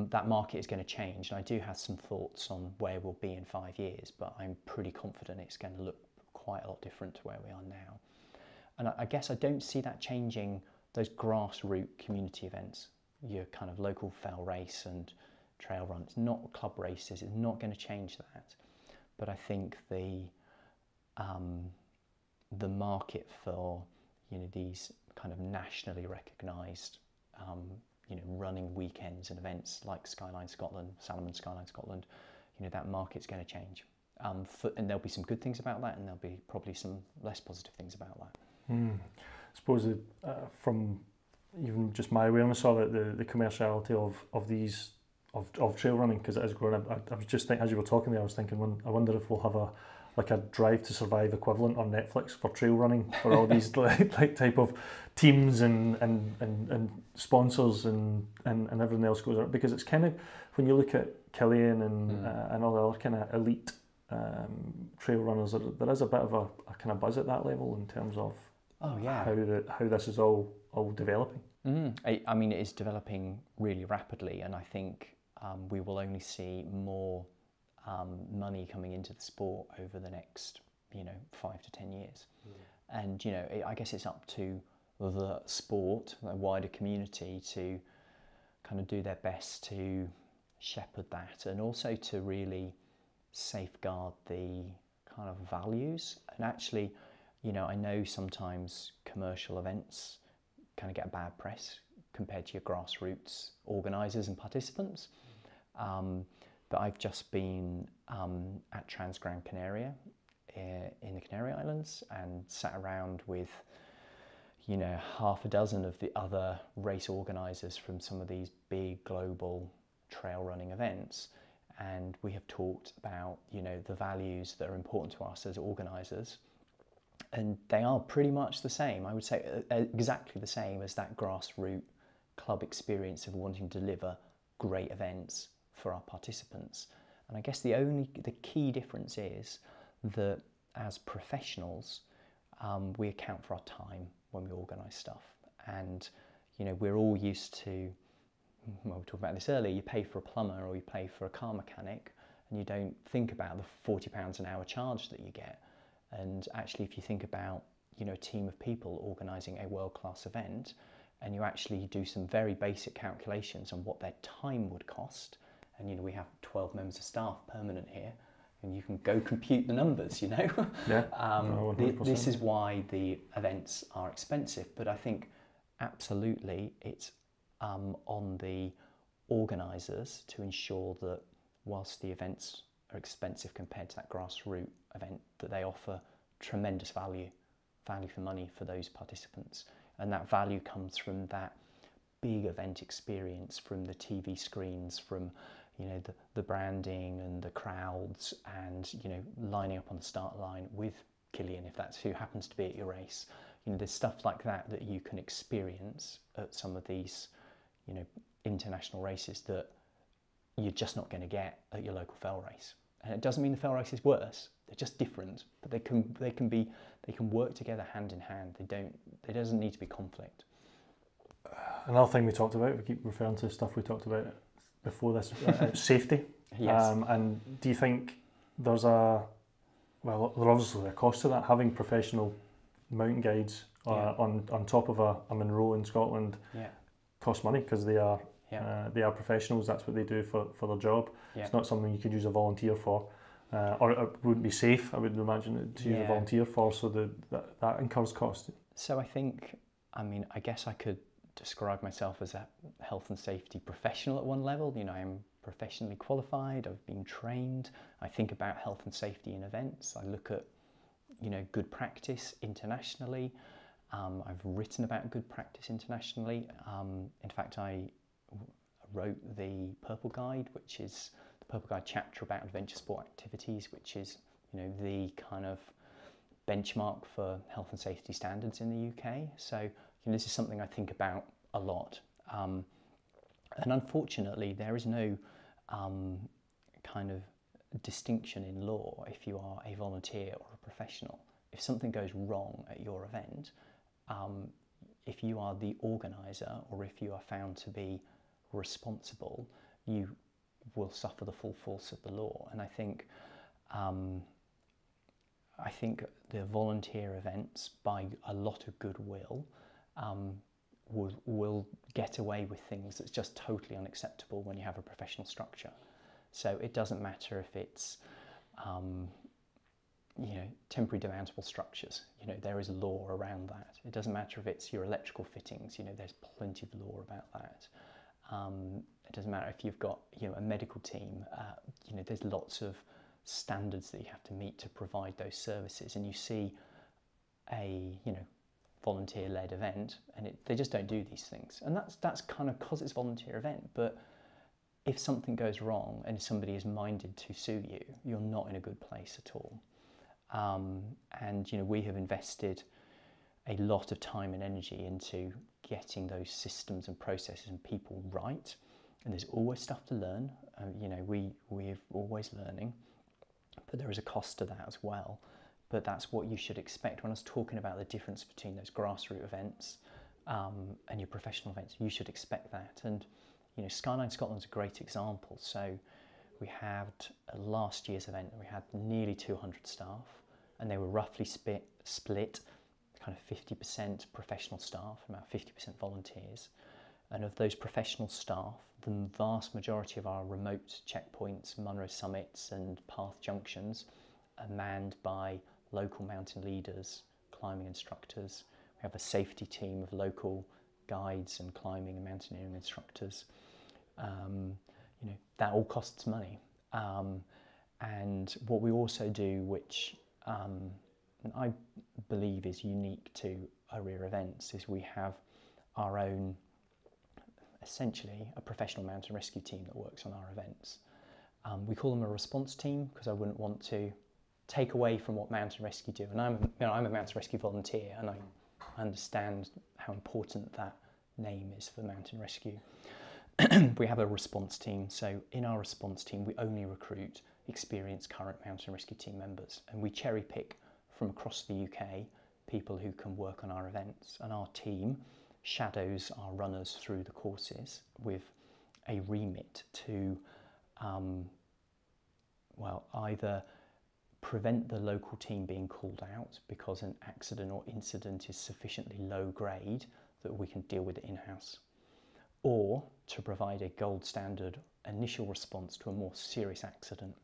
that market is going to change. And I do have some thoughts on where we'll be in 5 years, but I'm pretty confident it's going to look quite a lot different to where we are now. And I guess I don't see that changing those grassroots community events, your kind of local fell race and trail run. It's not club races, it's not going to change that. But I think the market for these kind of nationally recognised running weekends and events like Skyline Scotland, Salomon Skyline Scotland, that market's going to change. And there'll be some good things about that, and there'll be probably some less positive things about that. I suppose from even just my awareness of it, the commerciality of these of trail running, because it is growing. I was just thinking, as you were talking there, I was thinking, I wonder if we'll have a Drive to Survive equivalent on Netflix for trail running, for all these like type of teams and sponsors and everything else goes on. Because it's kind of, when you look at Killian and all the other kind of elite trail runners, there is a bit of a kind of buzz at that level in terms of how this is all developing. I mean, it is developing really rapidly, and I think we will only see more money coming into the sport over the next 5 to 10 years. And I guess it's up to the sport, the wider community, to kind of do their best to shepherd that, and also to really safeguard the kind of values. And actually, I know sometimes commercial events kind of get a bad press compared to your grassroots organisers and participants. But I've just been at Transgran Canaria in the Canary Islands and sat around with half a dozen of the other race organisers from some of these big global trail running events, and we have talked about the values that are important to us as organisers, and they are pretty much the same. I would say exactly the same as that grassroots club experience of wanting to deliver great events for our participants. And I guess the key difference is that as professionals, we account for our time when we organise stuff, and we're all used to, well, we talked about this earlier, you pay for a plumber or you pay for a car mechanic, and you don't think about the £40 an hour charge that you get. And actually, if you think about a team of people organising a world-class event, and you actually do some very basic calculations on what their time would cost, and we have 12 members of staff permanent here, and you can go compute the numbers. This is why the events are expensive. But I think absolutely it's on the organisers to ensure that whilst the events are expensive compared to that grassroots event, that they offer tremendous value for money for those participants. And that value comes from that big event experience, from the TV screens, from the branding and the crowds, and lining up on the start line with Killian, if that's who happens to be at your race. There's stuff like that you can experience at some of these international races that you're just not going to get at your local fell race. And it doesn't mean the fell race is worse, they're just different, but they can work together hand in hand. There doesn't need to be conflict. Another thing we talked about, we keep referring to stuff we talked about before this, safety. Yes. And do you think there's there's obviously a cost to that, having professional mountain guides on top of a Munro in Scotland costs money, because they are professionals, that's what they do for their job. It's not something you could use a volunteer for, or it wouldn't be safe, I would imagine, to use a volunteer for, so that incurs cost. So I guess I could describe myself as a health and safety professional at one level. I'm professionally qualified, I've been trained, I think about health and safety in events, I look at good practice internationally. I've written about good practice internationally. In fact, I wrote the Purple Guide, which is the Purple Guide chapter about adventure sport activities, which is, you know, the kind of benchmark for health and safety standards in the UK. So, you know, this is something I think about a lot. And unfortunately, there is no kind of distinction in law if you are a volunteer or a professional. If something goes wrong at your event, if you are the organiser or if you are found to be responsible, you will suffer the full force of the law. And I think the volunteer events, by a lot of goodwill, will get away with things that's just totally unacceptable when you have a professional structure. So it doesn't matter if it's you know, temporary demountable structures, you know, there is law around that. It doesn't matter if it's your electrical fittings, you know, there's plenty of law about that. It doesn't matter if you've got, you know, a medical team, you know, there's lots of standards that you have to meet to provide those services. And you see a, you know, volunteer-led event and they just don't do these things. And that's kind of because it's a volunteer event. But if something goes wrong and somebody is minded to sue you, you're not in a good place at all. And, you know, we have invested a lot of time and energy into getting those systems and processes and people right. And there's always stuff to learn. You know, we're always learning, but there is a cost to that as well. But that's what you should expect. When I was talking about the difference between those grassroots events and your professional events, you should expect that. And, you know, Skyline Scotland's a great example. So we had last year's event, we had nearly 200 staff, and they were roughly split kind of 50% professional staff, about 50% volunteers. And of those professional staff, the vast majority of our remote checkpoints, Munro summits and path junctions, are manned by local mountain leaders, climbing instructors. We have a safety team of local guides and climbing and mountaineering instructors. You know, that all costs money. And what we also do, which I believe is unique to Ourea Events, is we have our own, essentially, a professional mountain rescue team that works on our events. We call them a response team because I wouldn't want to take away from what mountain rescue do. And I'm a mountain rescue volunteer, and I understand how important that name is for mountain rescue. We have a response team, so in our response team we only recruit experienced current mountain rescue team members, and we cherry pick from across the UK people who can work on our events, and our team shadows our runners through the courses with a remit to well, either prevent the local team being called out because an accident or incident is sufficiently low grade that we can deal with it in-house, or to provide a gold standard initial response to a more serious accident.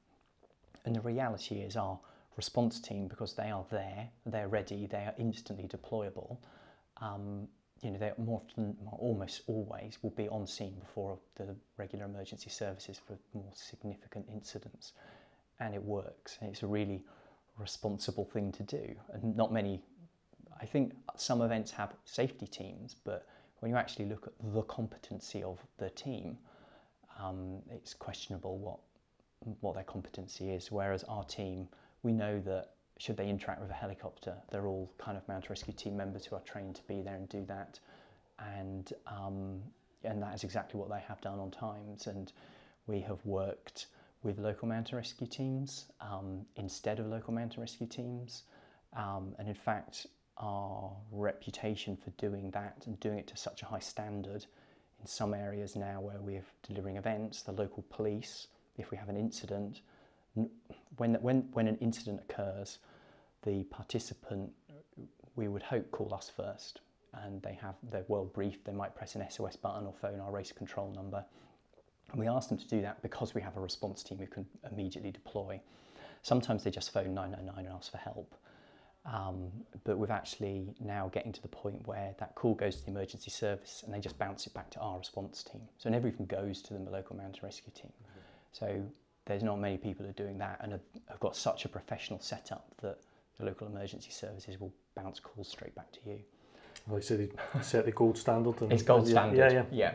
And the reality is our response team, because they are there, they're ready, they are instantly deployable, you know, they more often, almost always, will be on scene before the regular emergency services for more significant incidents. And it works, and it's a really responsible thing to do. And not many, I think some events have safety teams, but when you actually look at the competency of the team, it's questionable what their competency is. Whereas our team, we know that should they interact with a helicopter, they're all kind of mountain rescue team members who are trained to be there and do that. And that is exactly what they have done on times. And we have worked with local mountain rescue teams instead of local mountain rescue teams. And in fact, our reputation for doing that and doing it to such a high standard in some areas now where we're delivering events, the local police, if we have an incident, when an incident occurs, the participant, we would hope, call us first, and they're well briefed. They might press an SOS button or phone our race control number, and we ask them to do that because we have a response team who can immediately deploy. Sometimes they just phone 999 and ask for help. But we're actually now getting to the point where that call goes to the emergency service and they just bounce it back to our response team. So it never even goes to the local mountain rescue team. Mm-hmm. So there's not many people who are doing that and have got such a professional setup that the local emergency services will bounce calls straight back to you. Like I said, they set the gold standard. And it's gold standard. Yeah.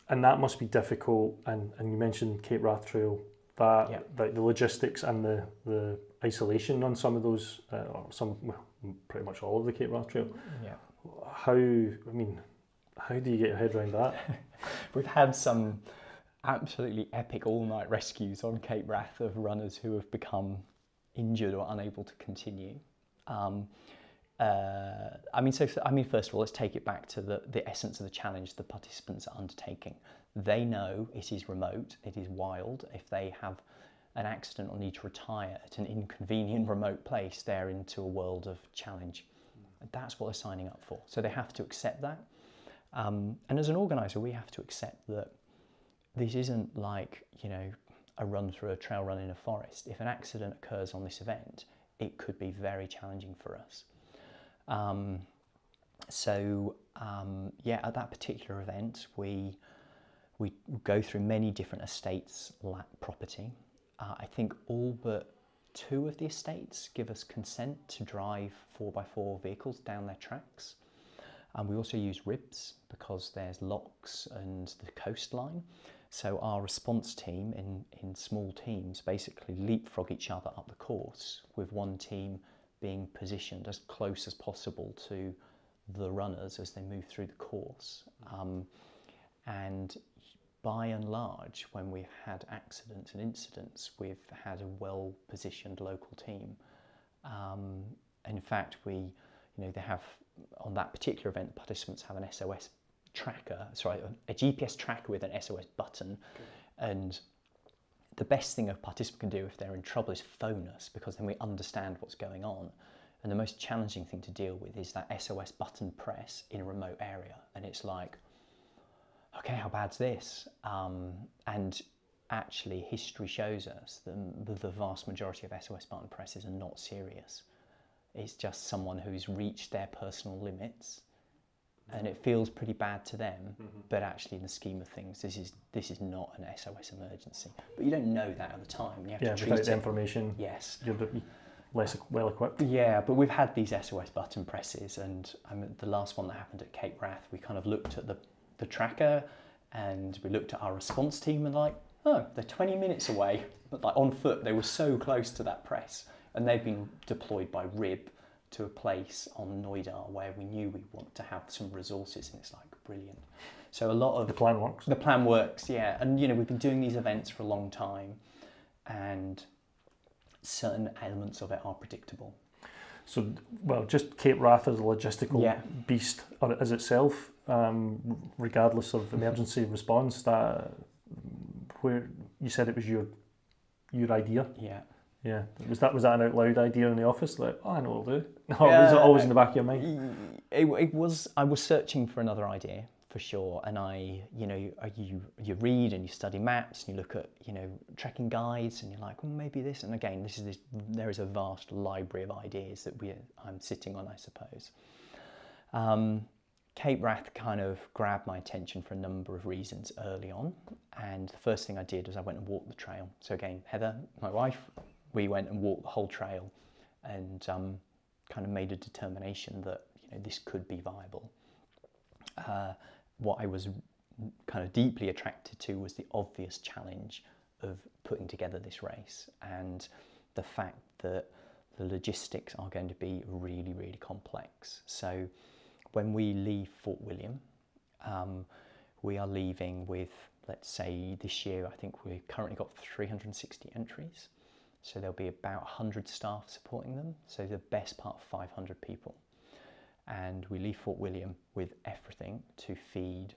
And that must be difficult. And you mentioned Cape Wrath Trail, that Yeah. like the logistics and the isolation on some of those, or well, pretty much all of the Cape Wrath Trail. Yeah. How do you get your head around that? We've had some absolutely epic all-night rescues on Cape Wrath of runners who have become injured or unable to continue. First of all, let's take it back to the essence of the challenge the participants are undertaking. They know it is remote, it is wild. If they have an accident or need to retire at an inconvenient remote place, they're into a world of challenge. And that's what they're signing up for. So they have to accept that. And as an organiser, we have to accept that this isn't like, a run through a trail run in a forest. If an accident occurs on this event, it could be very challenging for us. At that particular event, we go through many different estates' property. I think all but 2 of the estates give us consent to drive 4x4 vehicles down their tracks. We also use ribs because there's locks and the coastline. So our response team in small teams basically leapfrog each other up the course, with one team being positioned as close as possible to the runners as they move through the course. And by and large, when we've had accidents and incidents, we've had a well-positioned local team. In fact, they have, on that particular event, participants have an SOS tracker, a GPS tracker with an SOS button. Okay. And the best thing a participant can do if they're in trouble is phone us, because then we understand what's going on. And the most challenging thing to deal with is that SOS button press in a remote area. And it's like, okay, how bad's this? And actually, history shows us that the vast majority of SOS button presses are not serious. It's just someone who's reached their personal limits, and it feels pretty bad to them. Mm-hmm. But actually, in the scheme of things, this is not an SOS emergency. But you don't know that at the time. You have to treat without the it. Information. Yes. You're less well equipped. Yeah, but we've had these SOS button presses, and the last one that happened at Cape Wrath, we kind of looked at the tracker, and we looked at our response team, and they're 20 minutes away, but on foot they were so close to that press, and they've been deployed by RIB to a place on Noidar where we knew we want to have some resources, and it's brilliant. So a lot of the plan works. The plan works, yeah, and we've been doing these events for a long time, and certain elements of it are predictable. So, just Cape Wrath as a logistical beast as itself, regardless of emergency response, that where you said it was your idea. Yeah. Yeah. Was that an out loud idea in the office? Like, I know what I'll do. No, was it always in the back of your mind? It was. I was searching for another idea for sure, and you read and you study maps and you look at trekking guides, and you're like, well, maybe this. And again, there is a vast library of ideas that I'm sitting on, I suppose. Cape Wrath kind of grabbed my attention for a number of reasons early on, and the first thing I did was I went and walked the trail. So again, Heather, my wife, we went and walked the whole trail, and kind of made a determination that this could be viable. What I was kind of deeply attracted to was the obvious challenge of putting together this race, and the fact that the logistics are going to be really, really complex. So when we leave Fort William, we are leaving with, let's say this year, I think we've currently got 360 entries. So there'll be about 100 staff supporting them. So the best part of 500 people. And we leave Fort William with everything to feed,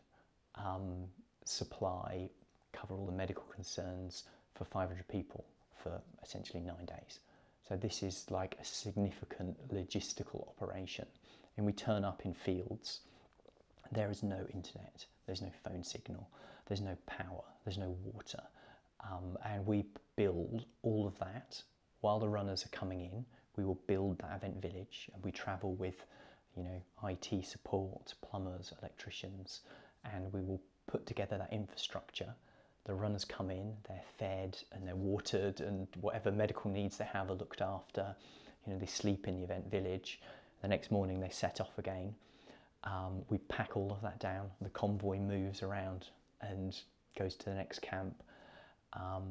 supply, cover all the medical concerns for 500 people for essentially 9 days. So this is like a significant logistical operation. And we turn up in fields. There is no internet, there's no phone signal, there's no power, there's no water. And we build all of that while the runners are coming in. We will build that event village, and we travel with IT support, plumbers, electricians, and we will put together that infrastructure. The runners come in, they're fed and they're watered, and whatever medical needs they have are looked after. They sleep in the event village. The next morning they set off again. We pack all of that down. The convoy moves around and goes to the next camp.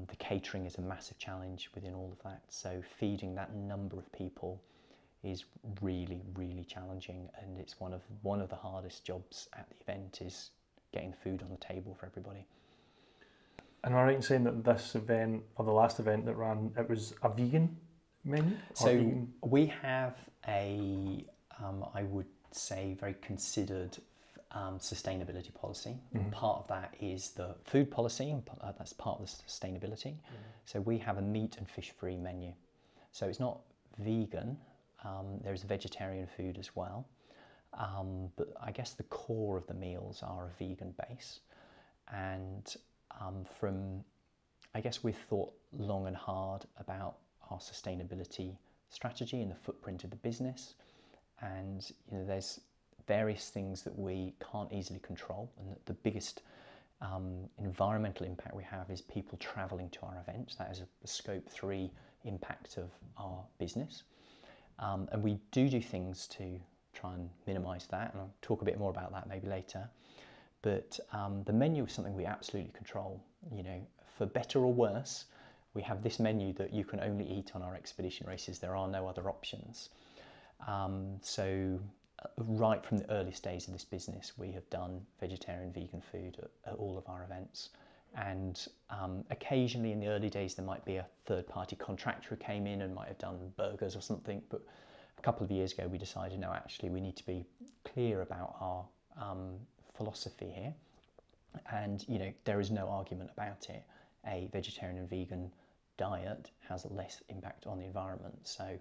The catering is a massive challenge within all of that. So feeding that number of people is really, really challenging, and it's one of the hardest jobs at the event is getting food on the table for everybody. And am I right in saying that this event, or the last event that ran, it was a vegan menu? So we have a, I would say, very considered sustainability policy. Part of that is the food policy, and that's part of the sustainability. So we have a meat and fish free menu. So it's not vegan, there's vegetarian food as well. But I guess the core of the meals are a vegan base. And I guess we've thought long and hard about our sustainability strategy and the footprint of the business. And there's various things that we can't easily control, and the biggest environmental impact we have is people travelling to our events. That is a scope 3 impact of our business, and we do things to try and minimise that, and I'll talk a bit more about that maybe later. But the menu is something we absolutely control. For better or worse, we have this menu that you can only eat on our expedition races. There are no other options. So right from the earliest days of this business, we have done vegetarian, vegan food at all of our events. And occasionally in the early days, there might be a third-party contractor who came in and might have done burgers or something. But a couple of years ago, we decided, no, actually, we need to be clear about our philosophy here. And, there is no argument about it. A vegetarian and vegan diet has less impact on the environment. So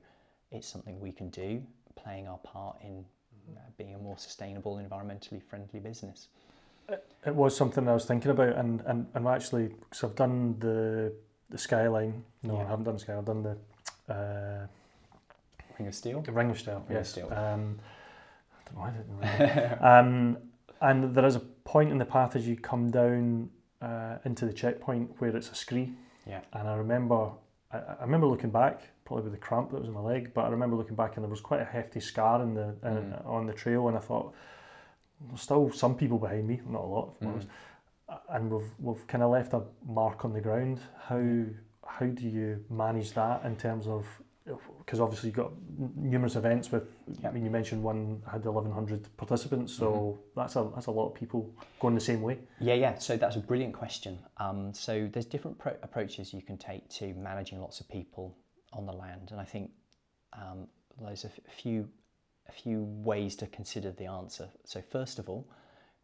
it's something we can do, playing our part in being a more sustainable, environmentally friendly business. It was something I was thinking about, and actually, because I've done the Skyline. No, I haven't done the Skyline. I've done the Ring of Steel. The Ring of Steel. Ring yes. of Steel. I don't know. I didn't remember. And there is a point in the path as you come down into the checkpoint where it's a scree. Yeah. And I remember looking back, probably with the cramp that was in my leg, but I remember looking back and there was quite a hefty scar on the trail, and I thought, there's still some people behind me, not a lot, of course, and we've kind of left a mark on the ground. How do you manage that in terms of, because obviously you've got numerous events with, I mean, you mentioned one had 1,100 participants, so that's a lot of people going the same way. Yeah, so that's a brilliant question. So there's different approaches you can take to managing lots of people on the land, and I think there's a few ways to consider the answer. So first of all,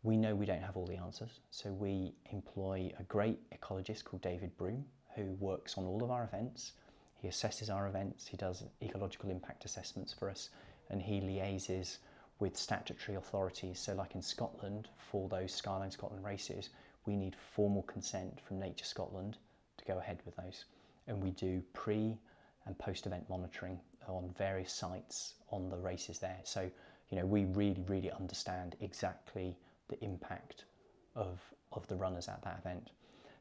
we know we don't have all the answers, so we employ a great ecologist called David Broom, who works on all of our events. He assesses our events, he does ecological impact assessments for us, and he liaises with statutory authorities. So like in Scotland, for those Skyline Scotland races, we need formal consent from Nature Scotland to go ahead with those. And we do pre and post-event monitoring on various sites on the races there. So, we really, really understand exactly the impact of the runners at that event.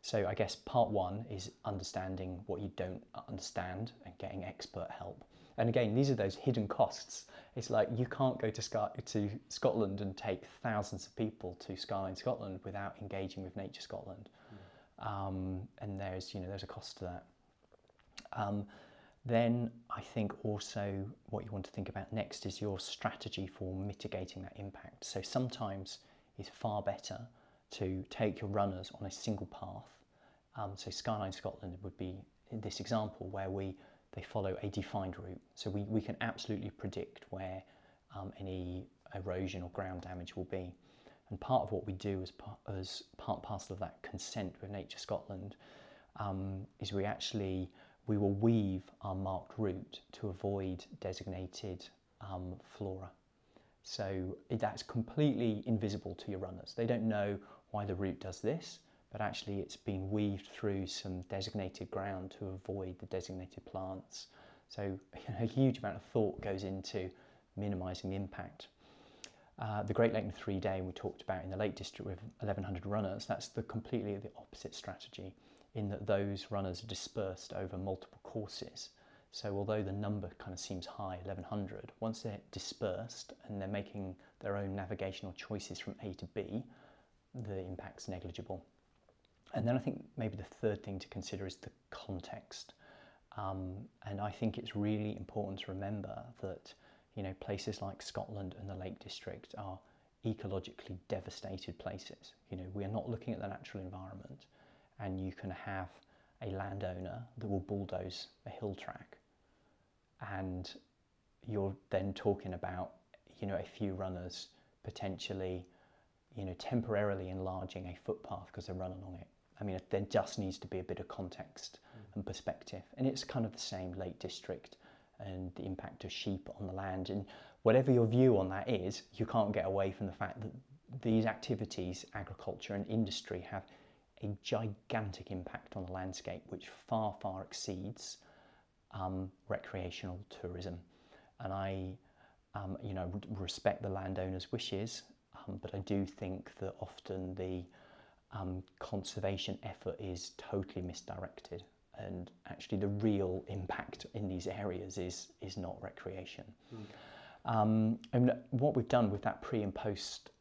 So I guess part one is understanding what you don't understand and getting expert help. And again, these are those hidden costs. It's like you can't go to Scotland and take thousands of people to Skyline Scotland without engaging with Nature Scotland. And there's a cost to that. Then I think also what you want to think about next is your strategy for mitigating that impact. So sometimes it's far better to take your runners on a single path. So Skyline Scotland would be in this example where they follow a defined route. So we can absolutely predict where any erosion or ground damage will be. And part of what we do as part and parcel of that consent with Nature Scotland is we will weave our marked route to avoid designated flora. So that's completely invisible to your runners. They don't know why the route does this, but actually it's been weaved through some designated ground to avoid the designated plants. So a huge amount of thought goes into minimising the impact. The Great Leighton 3-day we talked about in the Lake District with 1,100 runners, that's completely the opposite strategy, in that those runners are dispersed over multiple courses. So although the number kind of seems high, 1,100, once they're dispersed and they're making their own navigational choices from A to B, the impact's negligible. And then I think maybe the third thing to consider is the context. And I think it's really important to remember that, you know, places like Scotland and the Lake District are ecologically devastated places. You know, we are not looking at the natural environment, and you can have a landowner that will bulldoze a hill track, and you're then talking about, you know, a few runners potentially, you know, temporarily enlarging a footpath because they run along it. I mean, there just needs to be a bit of context and perspective. And it's kind of the same Lake District and the impact of sheep on the land. And whatever your view on that is, you can't get away from the fact that these activities, agriculture and industry, have a gigantic impact on the landscape, which far, far exceeds recreational tourism. And I, you know, respect the landowner's wishes, but I do think that often the conservation effort is totally misdirected, and actually the real impact in these areas is not recreation. And what we've done with that pre and post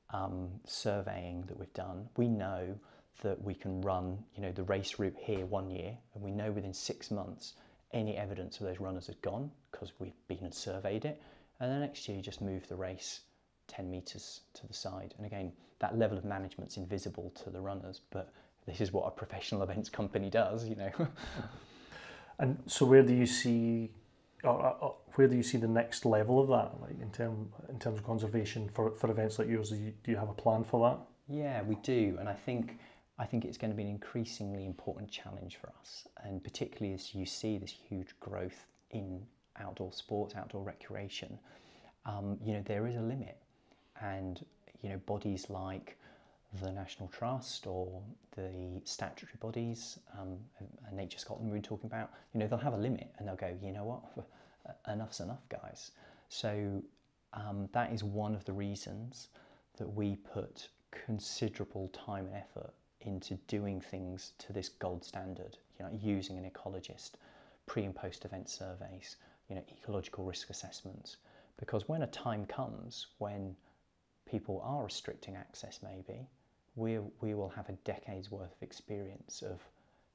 surveying that we've done, we know that we can run, you know, the race route here 1 year, and we know within 6 months any evidence of those runners had gone because we've been and surveyed it, and the next year you just move the race 10 metres to the side. And again, that level of management's invisible to the runners, but this is what a professional events company does, you know. And so where do you see the next level of that, like in terms of conservation for events like yours? Do you have a plan for that? Yeah, we do, and I think it's going to be an increasingly important challenge for us, and particularly as you see this huge growth in outdoor sports, outdoor recreation, you know, there is a limit. And, you know, bodies like the National Trust or the statutory bodies, Nature Scotland we were talking about, you know, they'll have a limit and they'll go, you know what, enough's enough, guys. So that is one of the reasons that we put considerable time and effort into doing things to this gold standard, you know, using an ecologist, pre and post event surveys, you know, ecological risk assessments, because when a time comes when people are restricting access, maybe we will have a decade's worth of experience of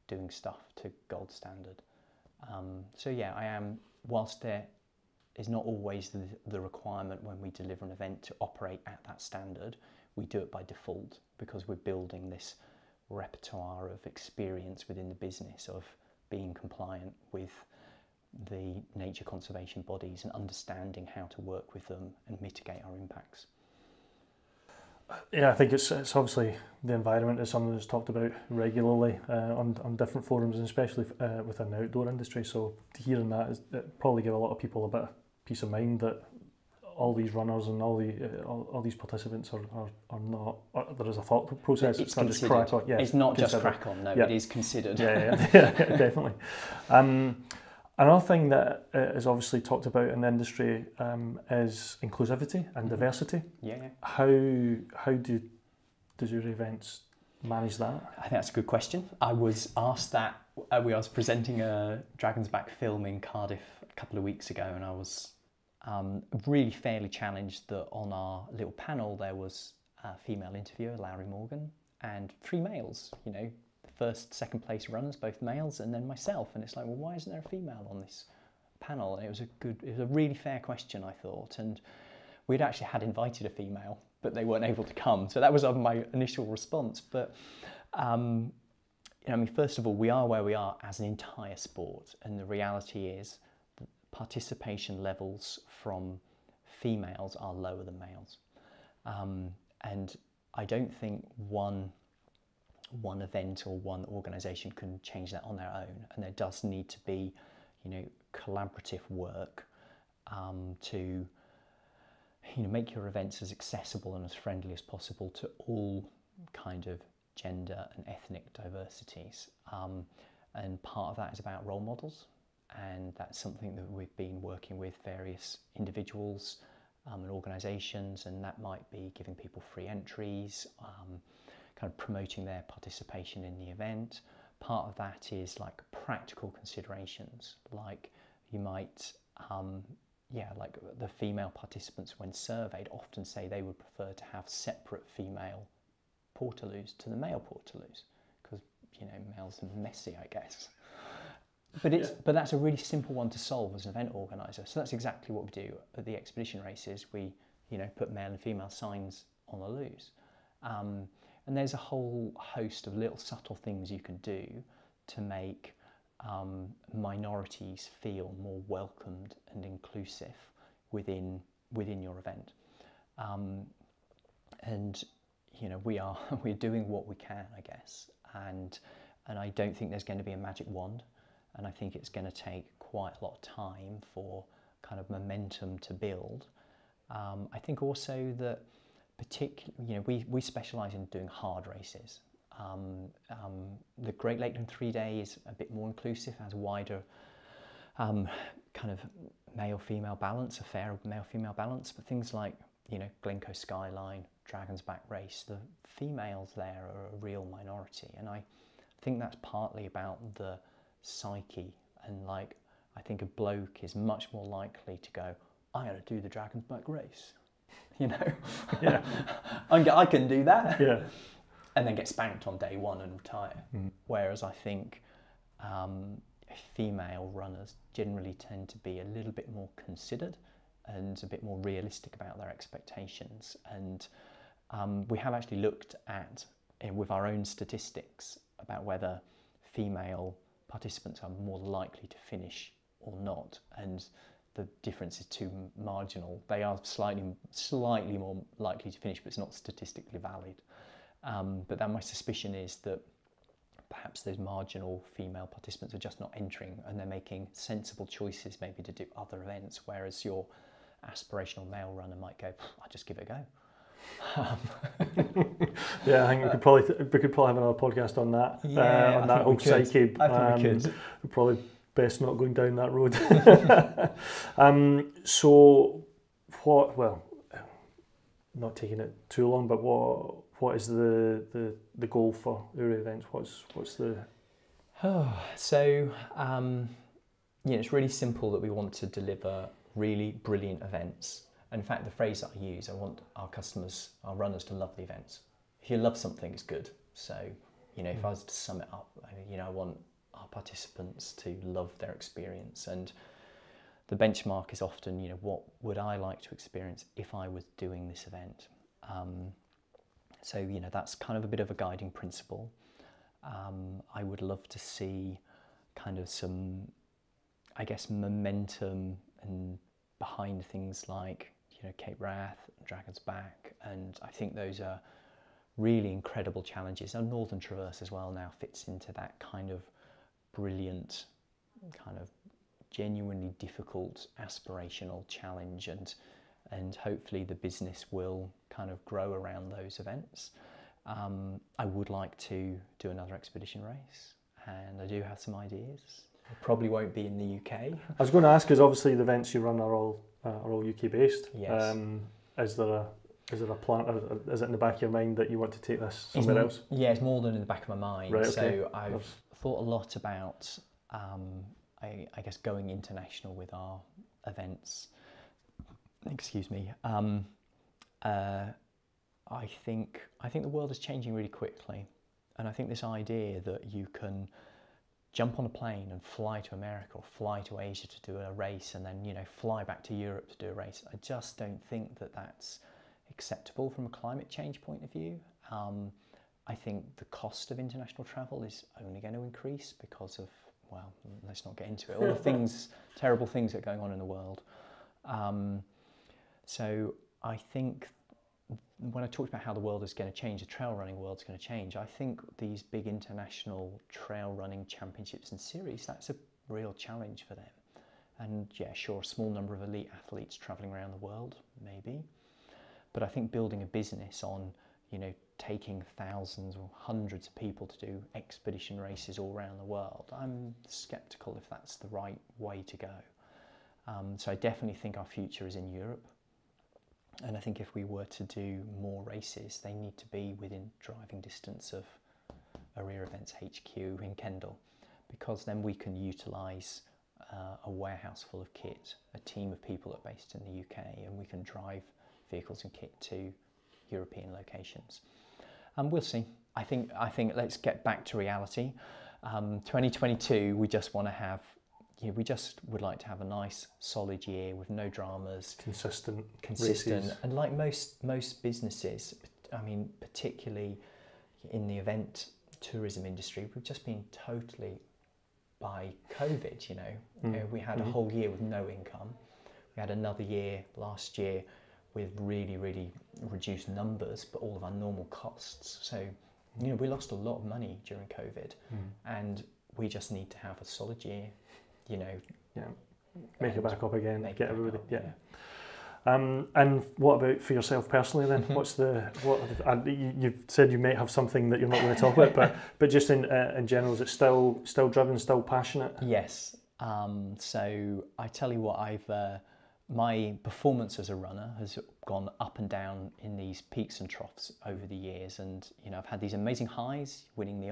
doing stuff to gold standard. So yeah, I am, whilst there is not always the requirement when we deliver an event to operate at that standard, we do it by default because we're building this repertoire of experience within the business of being compliant with the nature conservation bodies and understanding how to work with them and mitigate our impacts. Yeah, I think it's obviously the environment is something that's talked about regularly on different forums, and especially within the outdoor industry. So hearing that it probably give a lot of people a bit of peace of mind that all these runners and all these participants are not. There is a thought process. It's not just crack on. Yeah, it's not just crack on. No, yeah. It is considered. Yeah, definitely. Another thing that is obviously talked about in the industry is inclusivity and diversity. Yeah. How does Ourea Events manage that? I think that's a good question. I was asked that I was presenting a Dragon's Back film in Cardiff a couple of weeks ago, and I was really fairly challenged that on our little panel there was a female interviewer, Larry Morgan, and 3 males, you know, first, second place runners, both males, and then myself. And it's like, well, why isn't there a female on this panel? And it was a really fair question, I thought. And we'd actually had invited a female, but they weren't able to come. So that was my initial response. But, you know, I mean, first of all, we are where we are as an entire sport. And the reality is that participation levels from females are lower than males. And I don't think one event or one organisation can change that on their own, and there does need to be, you know, collaborative work to, you know, make your events as accessible and as friendly as possible to all kind of gender and ethnic diversities. And part of that is about role models, and that's something that we've been working with various individuals and organisations, and that might be giving people free entries, kind of promoting their participation in the event. Part of that is like practical considerations, like you might, like the female participants when surveyed often say they would prefer to have separate female portaloos to the male portaloos, because males are messy, I guess. But that's a really simple one to solve as an event organizer. So that's exactly what we do at the expedition races. We put male and female signs on the loos, and there's a whole host of little subtle things you can do to make minorities feel more welcomed and inclusive within your event. And we're doing what we can, I guess, and I don't think there's going to be a magic wand. And I think it's going to take quite a lot of time for kind of momentum to build. I think also that particularly, we specialise in doing hard races. The Great Lakeland 3-day is a bit more inclusive, has a wider kind of male-female balance, a fair male-female balance. But things like, Glencoe Skyline, Dragon's Back race, the females there are a real minority. And I think that's partly about the psyche, and I think a bloke is much more likely to go, I'm going to do the Dragon's Back race, Yeah. I can do that, yeah, and then get spanked on day one and retire. Whereas I think female runners generally tend to be a little bit more considered and a bit more realistic about their expectations. And we have actually looked at, with our own statistics, about whether female participants are more likely to finish or not, and the difference is too marginal. They are slightly more likely to finish, but it's not statistically valid. But then my suspicion is that perhaps those marginal female participants are just not entering, and they're making sensible choices maybe to do other events, whereas your aspirational male runner might go, I'll just give it a go. Yeah, I think we could probably have another podcast on that. Yeah, on that whole psyche. I think we could. We're probably best not going down that road. So, what? Well, not taking it too long, but what is the goal for Ourea Events? What's the? So, it's really simple that we want to deliver really brilliant events. In fact, the phrase that I use, I want our customers, our runners, to love the events. If you love something, it's good. So, if I was to sum it up, I want our participants to love their experience. And the benchmark is often, what would I like to experience if I was doing this event? So, that's kind of a bit of a guiding principle. I would love to see kind of some, I guess, momentum and behind things like Cape Wrath, Dragon's Back, and I think those are really incredible challenges. And Northern Traverse as well now fits into that kind of brilliant, kind of genuinely difficult, aspirational challenge, and hopefully the business will kind of grow around those events. I would like to do another expedition race, and I do have some ideas. It probably won't be in the UK. I was going to ask, because obviously the events you run are all UK based. Yes. Is there a plan? Is it in the back of your mind that you want to take this somewhere else? Yeah, it's more than in the back of my mind. Right, okay. So I've thought a lot about, I guess, going international with our events. Excuse me. I think the world is changing really quickly, and I think this idea that you can jump on a plane and fly to America or fly to Asia to do a race, and then fly back to Europe to do a race, I just don't think that that's acceptable from a climate change point of view. I think the cost of international travel is only going to increase because of, well, let's not get into it, all the terrible things that are going on in the world. So I think when I talked about how the world is going to change, the trail running world is going to change, I think these big international trail running championships and series, that's a real challenge for them. And yeah, sure, a small number of elite athletes travelling around the world, maybe. But I think building a business on, taking thousands or hundreds of people to do expedition races all around the world, I'm sceptical if that's the right way to go. So I definitely think our future is in Europe. And I think if we were to do more races, they need to be within driving distance of Ourea Events HQ in Kendal, because then we can utilise a warehouse full of kit, a team of people that are based in the UK, and we can drive vehicles and kit to European locations. We'll see. I think let's get back to reality. 2022, we just want to have, we just would like to have a nice, solid year with no dramas, consistent, races. And like most businesses, I mean, particularly in the event tourism industry, we've just been totally by COVID. You know, we had a whole year with no income. We had another year last year with really, really reduced numbers, but all of our normal costs. So, you know, we lost a lot of money during COVID, and we just need to have a solid year, you know. Make it back up again, get everybody, and what about for yourself personally then? You've said you may have something that you're not going to talk about, but just in general, is it still driven, still passionate? Yes. So I tell you what, my performance as a runner has gone up and down in these peaks and troughs over the years, and you know, I've had these amazing highs, winning the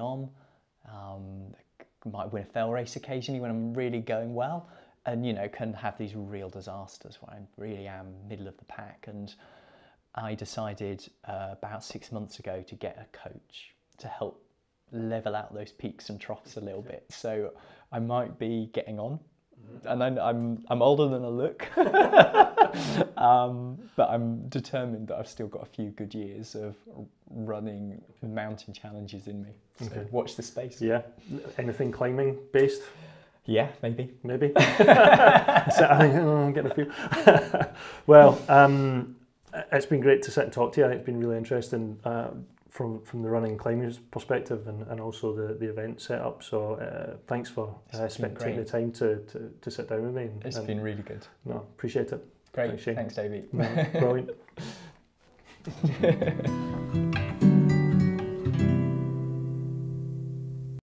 might win a fell race occasionally when I'm really going well, and you know, can have these real disasters where I really am middle of the pack. And I decided about 6 months ago to get a coach to help level out those peaks and troughs a little bit. So I might be getting on. And I'm older than I look, but I'm determined that I've still got a few good years of running mountain challenges in me. So watch the space. Yeah. Anything climbing based? Yeah, maybe. So I think I'm getting a few. Well, it's been great to sit and talk to you. It's been really interesting. From the running and climbing perspective, and also the event setup. So thanks for taking the time to sit down with me. It's been really good. No, appreciate it. Great. Thanks, Davey. Brilliant.